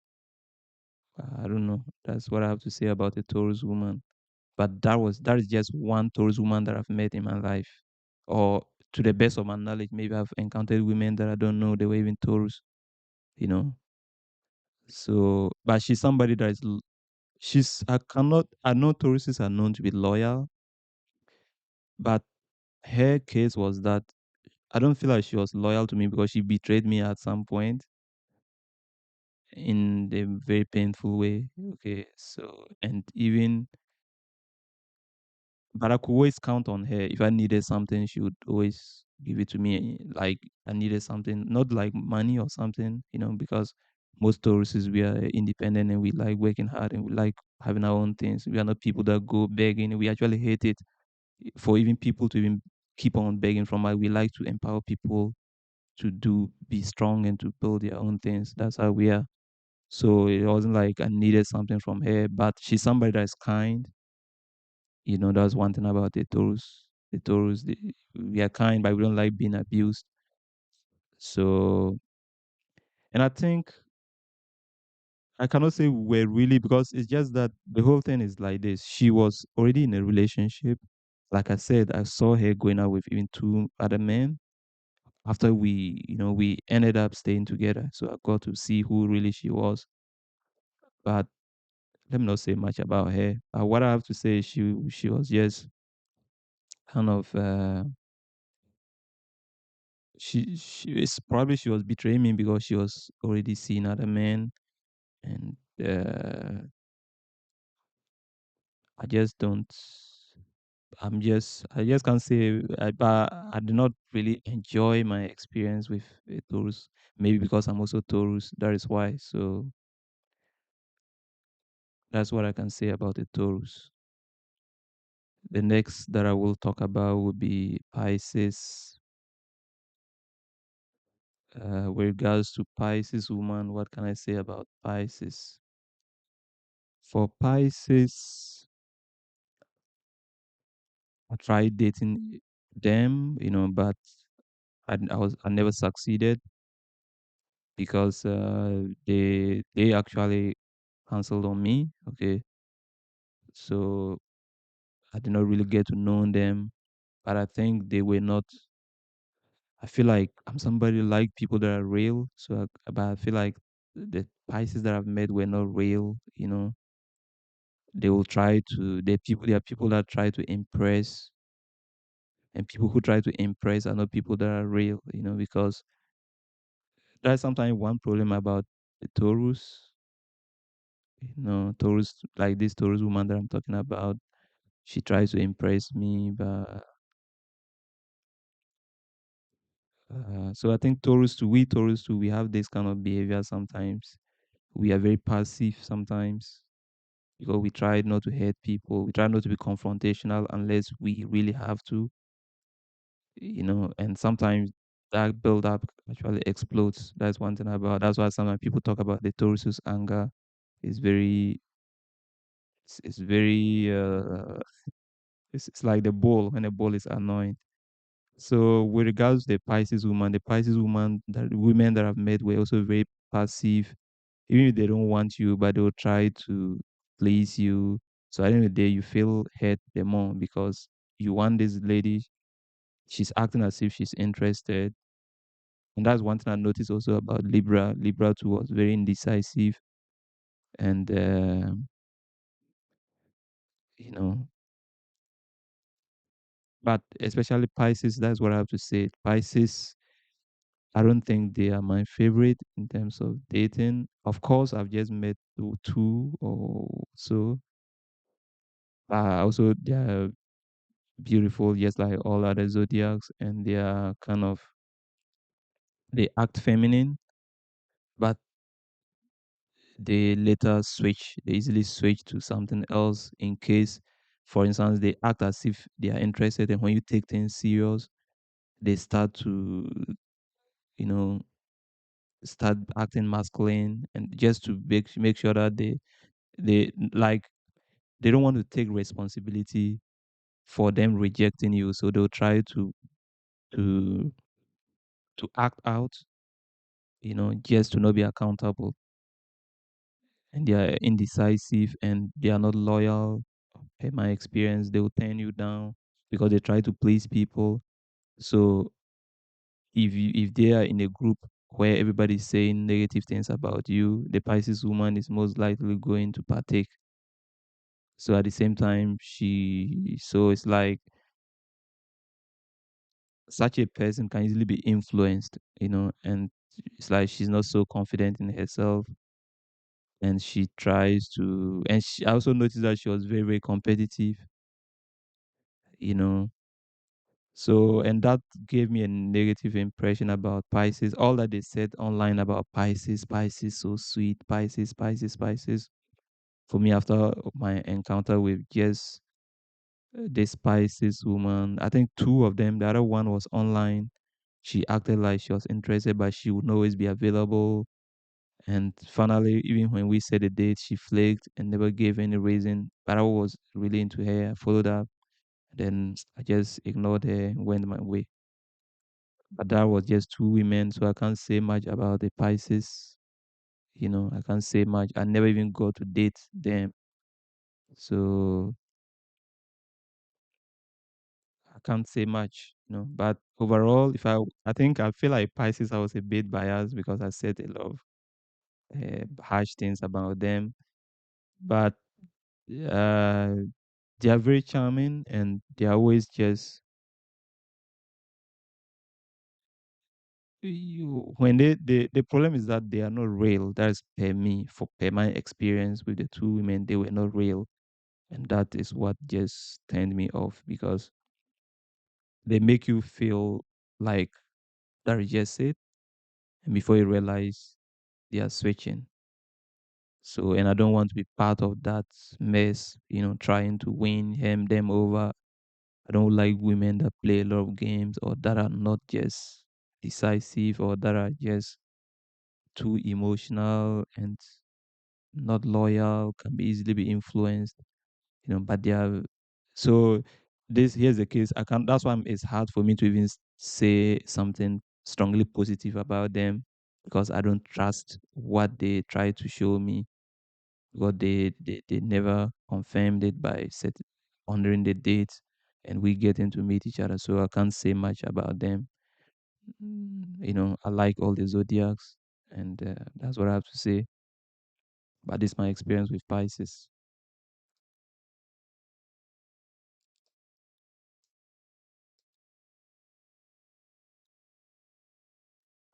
I don't know. That's what I have to say about a Taurus woman. But that is just one Taurus woman that I've met in my life, or to the best of my knowledge, maybe I've encountered women that I don't know they were even Taurus. You know. So, but she's somebody that she's I know Tauruses are known to be loyal, but her case was that I don't feel like she was loyal to me because she betrayed me at some point in a very painful way. Okay, so and even but I could always count on her. If I needed something, she would always give it to me. Like I needed something, not like money or something, because most Tauruses we are independent and we like working hard and we like having our own things. We are not people that go begging. We actually hate it for even people to even keep on begging from us. We like to empower people to be strong and to build their own things. That's how we are. So it wasn't like I needed something from her, but she's somebody that's kind. That's one thing about the Taurus. The Taurus, we are kind, but we don't like being abused. So, and I think I cannot say we're really because it's just that the whole thing is like this. She was already in a relationship. Like I said, I saw her going out with even two other men. After we ended up staying together. So I got to see who really she was. But let me not say much about her. What I have to say is she was just kind of she was betraying me because she was already seeing other men, and I just don't. I just can't say. But I did not really enjoy my experience with a Taurus. Maybe because I'm also Taurus. That is why. So that's what I can say about the Taurus. The next that I will talk about will be Pisces. With regards to Pisces woman, what can I say about Pisces? For Pisces, I tried dating them, but I never succeeded. because they actually canceled on me. Okay, so I did not really get to know them, but I think they were not. I feel like I'm somebody like people that are real. So, but I feel like the Pisces that I've met were not real. They will try to. They people. There are people that try to impress, and people who try to impress are not people that are real. Because that's sometimes one problem about the Taurus. Taurus, like this Taurus woman that I'm talking about, she tries to impress me, but so I think Taurus too, we have this kind of behavior sometimes. We are very passive sometimes because we try not to hurt people. We try not to be confrontational unless we really have to, and sometimes that build up actually explodes. That's one thing about. That's why sometimes people talk about the Taurus's anger is very, it's very, it's like the bull when the bull is annoyed. So with regards to the Pisces woman, that women that I've met were also very passive, even if they don't want you, but they'll try to please you. So at the end of the day, you feel hurt the more because you want this lady, she's acting as if she's interested. And that's one thing I noticed also about Libra. Libra too was very indecisive, and you know, but especially Pisces. That's what I have to say. Pisces, I don't think they are my favorite in terms of dating. Of course, I've just met two or so. Also, they are beautiful, just like all other zodiacs, and they are they act feminine, but they easily switch to something else in case, for instance, they act as if they are interested, and when you take things serious, they start to, you know, start acting masculine, and just to make sure that they like they don't want to take responsibility for them rejecting you, so they'll try to to act out, just to not be accountable. And they are indecisive and they are not loyal. In my experience, they will turn you down because they try to please people. So if they are in a group where everybody's saying negative things about you, the Pisces woman is most likely going to partake. So at the same time, so it's like such a person can easily be influenced, and it's like she's not so confident in herself, and she tries to, and I also noticed that she was very, very competitive, you know. So, and that gave me a negative impression about Pisces. All that they said online about Pisces, Pisces so sweet, Pisces, Pisces, Pisces. For me, after my encounter with just this Pisces woman, I think two of them, the other one was online. She acted like she was interested, but she would not always be available. And finally, even when we set a date, she flaked and never gave any reason. But I was really into her. I followed up. Then I just ignored her and went my way. But that was just two women, so I can't say much about the Pisces. I can't say much. I never even got to date them. So I can't say much. But overall, I feel like Pisces, I was a bit biased because I said a lot of harsh things about them. But uh, they are very charming and they are always just when the problem is that they are not real. That's per my experience with the two women, they were not real. And that is what just turned me off because they make you feel like that is just it. And before you realize they are switching. So, and I don't want to be part of that mess, trying to win them over. I don't like women that play a lot of games or that are not just decisive or that are just too emotional and not loyal, can be easily be influenced, but they are so this here's the case. I can't That's why it's hard for me to even say something strongly positive about them because I don't trust what they try to show me, because they never confirmed it by honoring the date, and we getting to meet each other. So I can't say much about them. I like all the zodiacs, and that's what I have to say. But this is my experience with Pisces.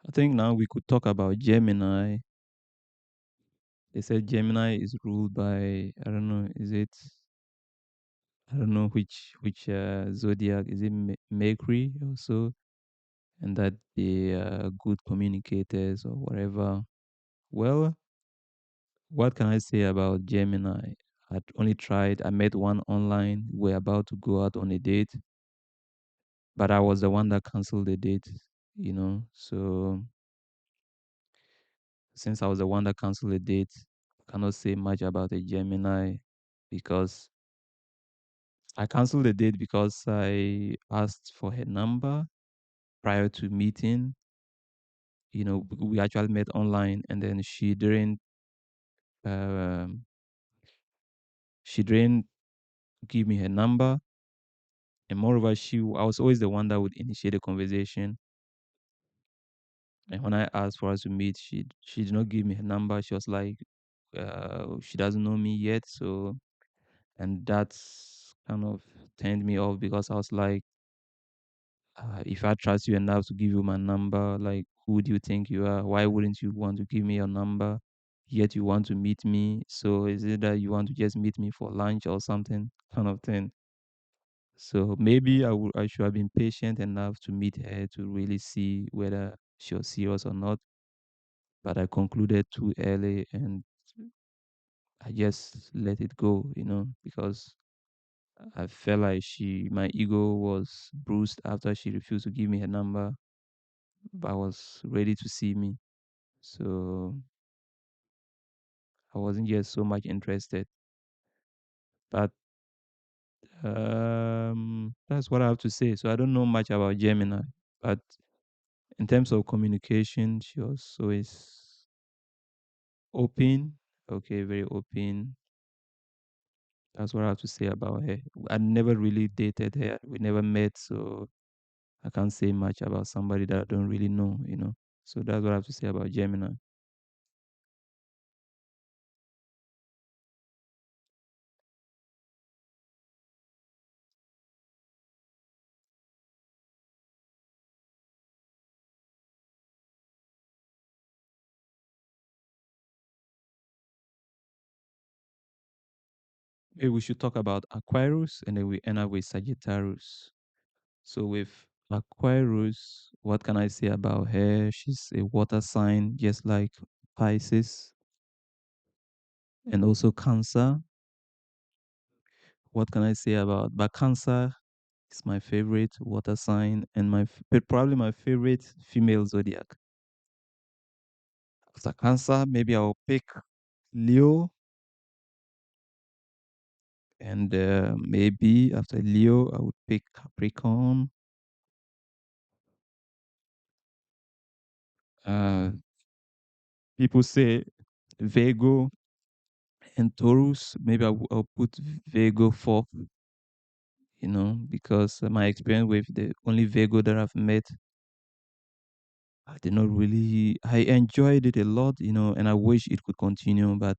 I think now we could talk about Gemini. They said Gemini is ruled by, I don't know, is it, I don't know which zodiac is it, Mercury also, and that they are good communicators or whatever. Well, what can I say about Gemini? I met one online. We're about to go out on a date, but I was the one that canceled the date. So since I was the one that canceled the date, I cannot say much about a Gemini because I canceled the date because I asked for her number prior to meeting. We actually met online, and then um, she didn't give me her number, and moreover, I was always the one that would initiate the conversation. And when I asked for us to meet, she did not give me her number. She was like, she doesn't know me yet, so and that's kind of turned me off because I was like, if I trust you enough to give you my number, like, who do you think you are? Why wouldn't you want to give me your number? Yet you want to meet me. So is it that you want to just meet me for lunch or something kind of thing? So maybe I should have been patient enough to meet her to really see whether she was serious or not. But I concluded too early and I just let it go, because I felt like my ego was bruised after she refused to give me her number, but was ready to see me. So I wasn't just so much interested. But that's what I have to say. So I don't know much about Gemini, but in terms of communication, she was always open. Okay, very open. That's what I have to say about her. I never really dated her. We never met, so I can't say much about somebody that I don't really know. So that's what I have to say about Gemini. Maybe we should talk about Aquarius and then we end up with Sagittarius. So with Aquarius, what can I say about her? She's a water sign, just like Pisces and also Cancer. What can I say about? But Cancer is my favorite water sign and probably my favorite female zodiac. After Cancer, maybe I'll pick Leo, and maybe after Leo, I would pick Capricorn. Uh, People say Virgo and Taurus. Maybe I'll put Virgo fourth, because my experience with the only Virgo that I've met, I did not really, I enjoyed it a lot, and I wish it could continue, but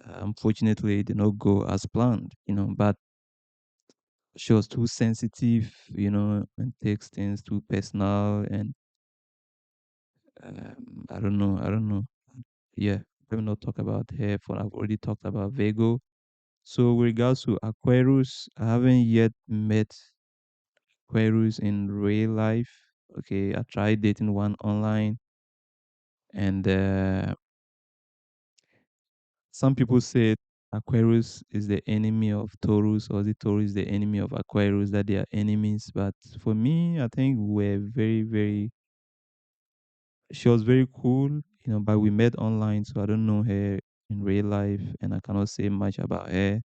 unfortunately, it did not go as planned. But she was too sensitive, and takes things too personal, and I don't know, I don't know. Yeah, let me not talk about her, for I've already talked about Virgo. So with regards to Aquarius, I haven't yet met Aquarius in real life. Okay, I tried dating one online, and some people say Aquarius is the enemy of Taurus, or the Taurus the enemy of Aquarius, that they are enemies. But for me, I think we're very, very. She was very cool, but we met online, so I don't know her in real life, and I cannot say much about her.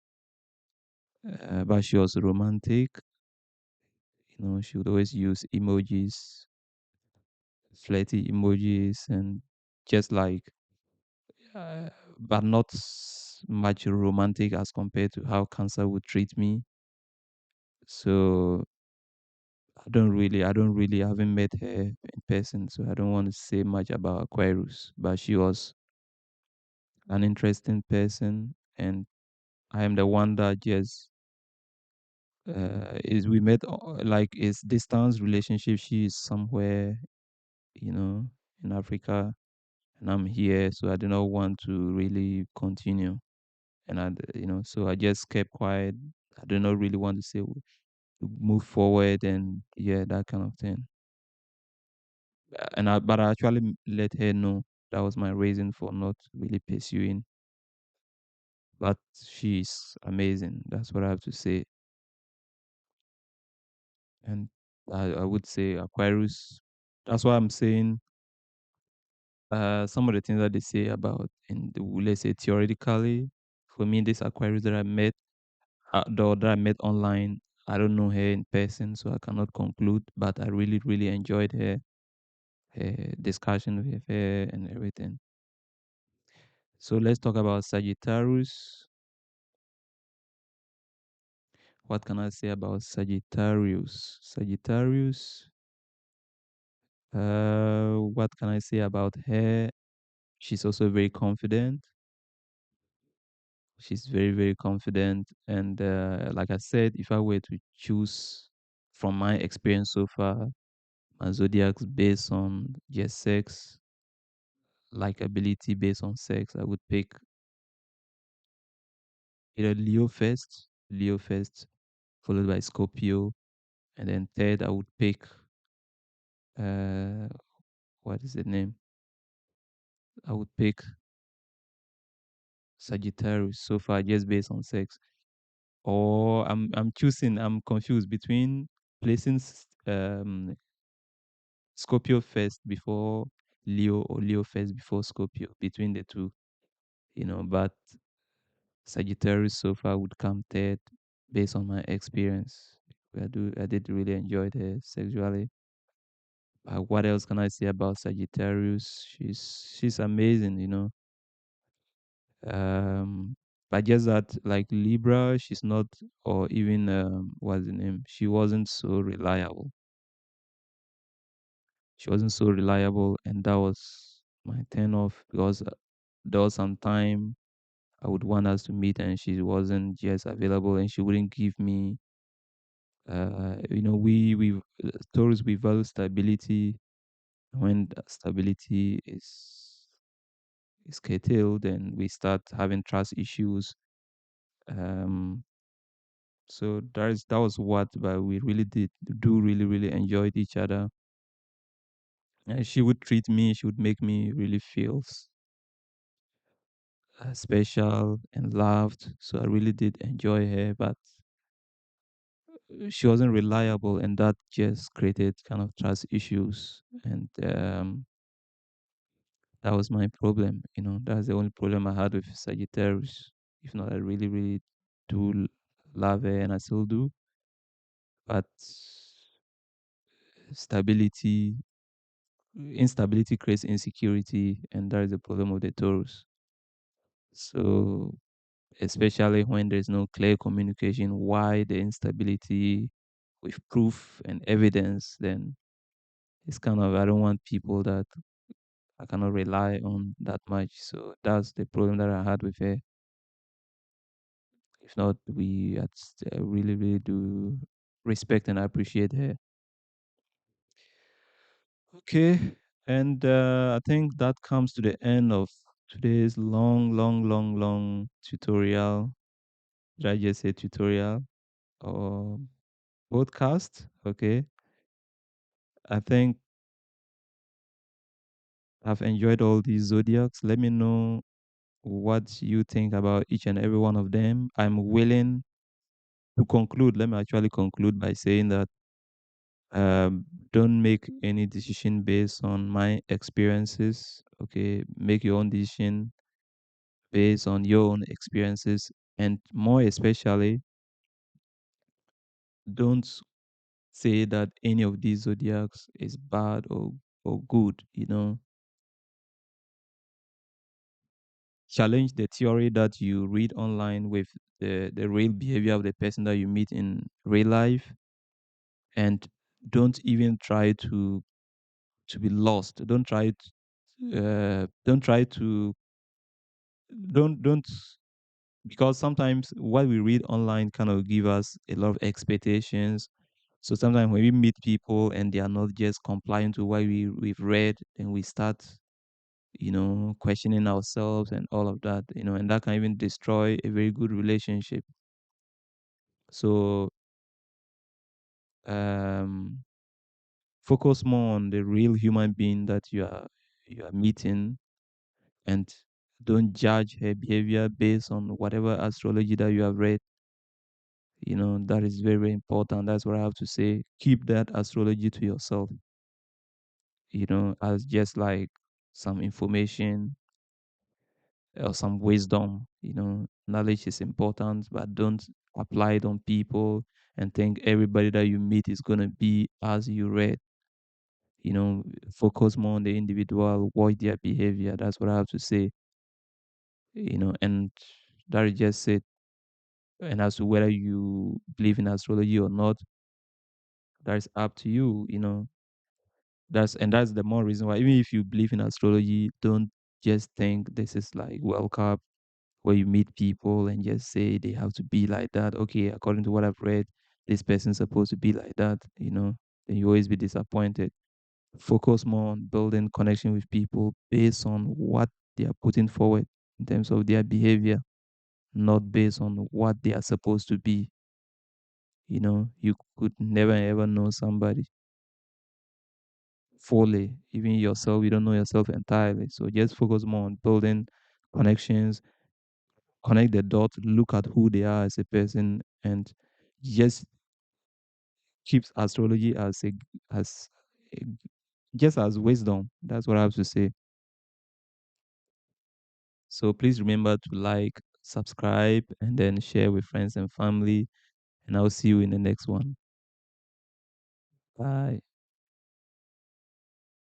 But she was romantic. She would always use emojis flirty emojis and just like, uh, but not much romantic as compared to how Cancer would treat me. So I don't really, I haven't met her in person, so I don't want to say much about Aquarius. But she was an interesting person, and I am the one that just is we met like it's distance relationship. She is somewhere, you know, in Africa, and I'm here, so I do not want to really continue. And so I just kept quiet. I do not really want to say to move forward and yeah, that kind of thing. But I actually let her know that was my reason for not really pursuing. But she's amazing. That's what I have to say. And I would say Aquarius. That's why I'm saying some of the things that they say about in the, let's say theoretically, for me, this Aquarius that I met, though that I met online, I don't know her in person, so I cannot conclude. But I really, really enjoyed her discussion with her and everything. So let's talk about Sagittarius. What can I say about Sagittarius? Sagittarius. What can I say about her? She's also very confident. She's very, very confident. And like I said, if I were to choose from my experience so far, my zodiac's based on just sex, like ability based on sex, I would pick either Leo first, followed by Scorpio, and then third I would pick uh what is the name? I would pick Sagittarius so far just based on sex. Or I'm confused between placing Scorpio first before Leo or Leo first before Scorpio between the two, but Sagittarius so far would come third based on my experience. I did really enjoy her sexually. What else can I say about Sagittarius? She's amazing, Um, but just that like Libra, she's not, or even what's the name? She wasn't so reliable. She wasn't so reliable, and that was my turn off because there was some time I would want us to meet, and she wasn't just available, and she wouldn't give me. Taurus, we value stability. When the stability is curtailed, then we start having trust issues. Um, so that was what, but we really did do really really enjoyed each other. And she would treat me, she would make me really feel special and loved. So I really did enjoy her, but she wasn't reliable, and that just created kind of trust issues. And that was my problem. That's the only problem I had with Sagittarius. If not, I really, really love her, and I still do. But stability, instability creates insecurity, and that is the problem of the Taurus. So, especially when there's no clear communication, why the instability with proof and evidence, then it's kind of, I don't want people that I cannot rely on that much. So that's the problem that I had with her. If not, really, really do respect and appreciate her. Okay. And I think that comes to the end of today's long, long, long, long tutorial. Did I just say tutorial or podcast? Okay. I think I've enjoyed all these zodiacs. Let me know what you think about each and every one of them. I'm willing to conclude. Let me actually conclude by saying that don't make any decision based on my experiences. Okay. Make your own decision based on your own experiences. And more especially, don't say that any of these zodiacs is bad or or good, challenge the theory that you read online with the real behavior of the person that you meet in real life, and don't even try to be lost. Don't try to don't because sometimes what we read online kind of give us a lot of expectations. So sometimes when we meet people and they are not just complying to what we've read, then we start, questioning ourselves and all of that, and that can even destroy a very good relationship. So um focus more on the real human being that you are meeting, and don't judge her behavior based on whatever astrology that you have read. That is very, very important. That's what I have to say. Keep that astrology to yourself, as just like some information or some wisdom. Knowledge is important, but don't apply it on people and think everybody that you meet is going to be as you read. you know Focus more on the individual, watch their behavior. That's what I have to say. And that is just it. And as to whether you believe in astrology or not, that's up to you. That's the more reason why, even if you believe in astrology, don't just think this is like World Cup where you meet people and just say they have to be like that. Okay, according to what I've read, this person's supposed to be like that. Then you always be disappointed. Focus more on building connection with people based on what they are putting forward in terms of their behavior, not based on what they are supposed to be. You could never ever know somebody fully. Even yourself, you don't know yourself entirely. So just focus more on building connections, connect the dots, look at who they are as a person, and just keeps astrology as a, just as wisdom. That's what I have to say. So please remember to like, subscribe, and then share with friends and family. And I'll see you in the next one. Bye.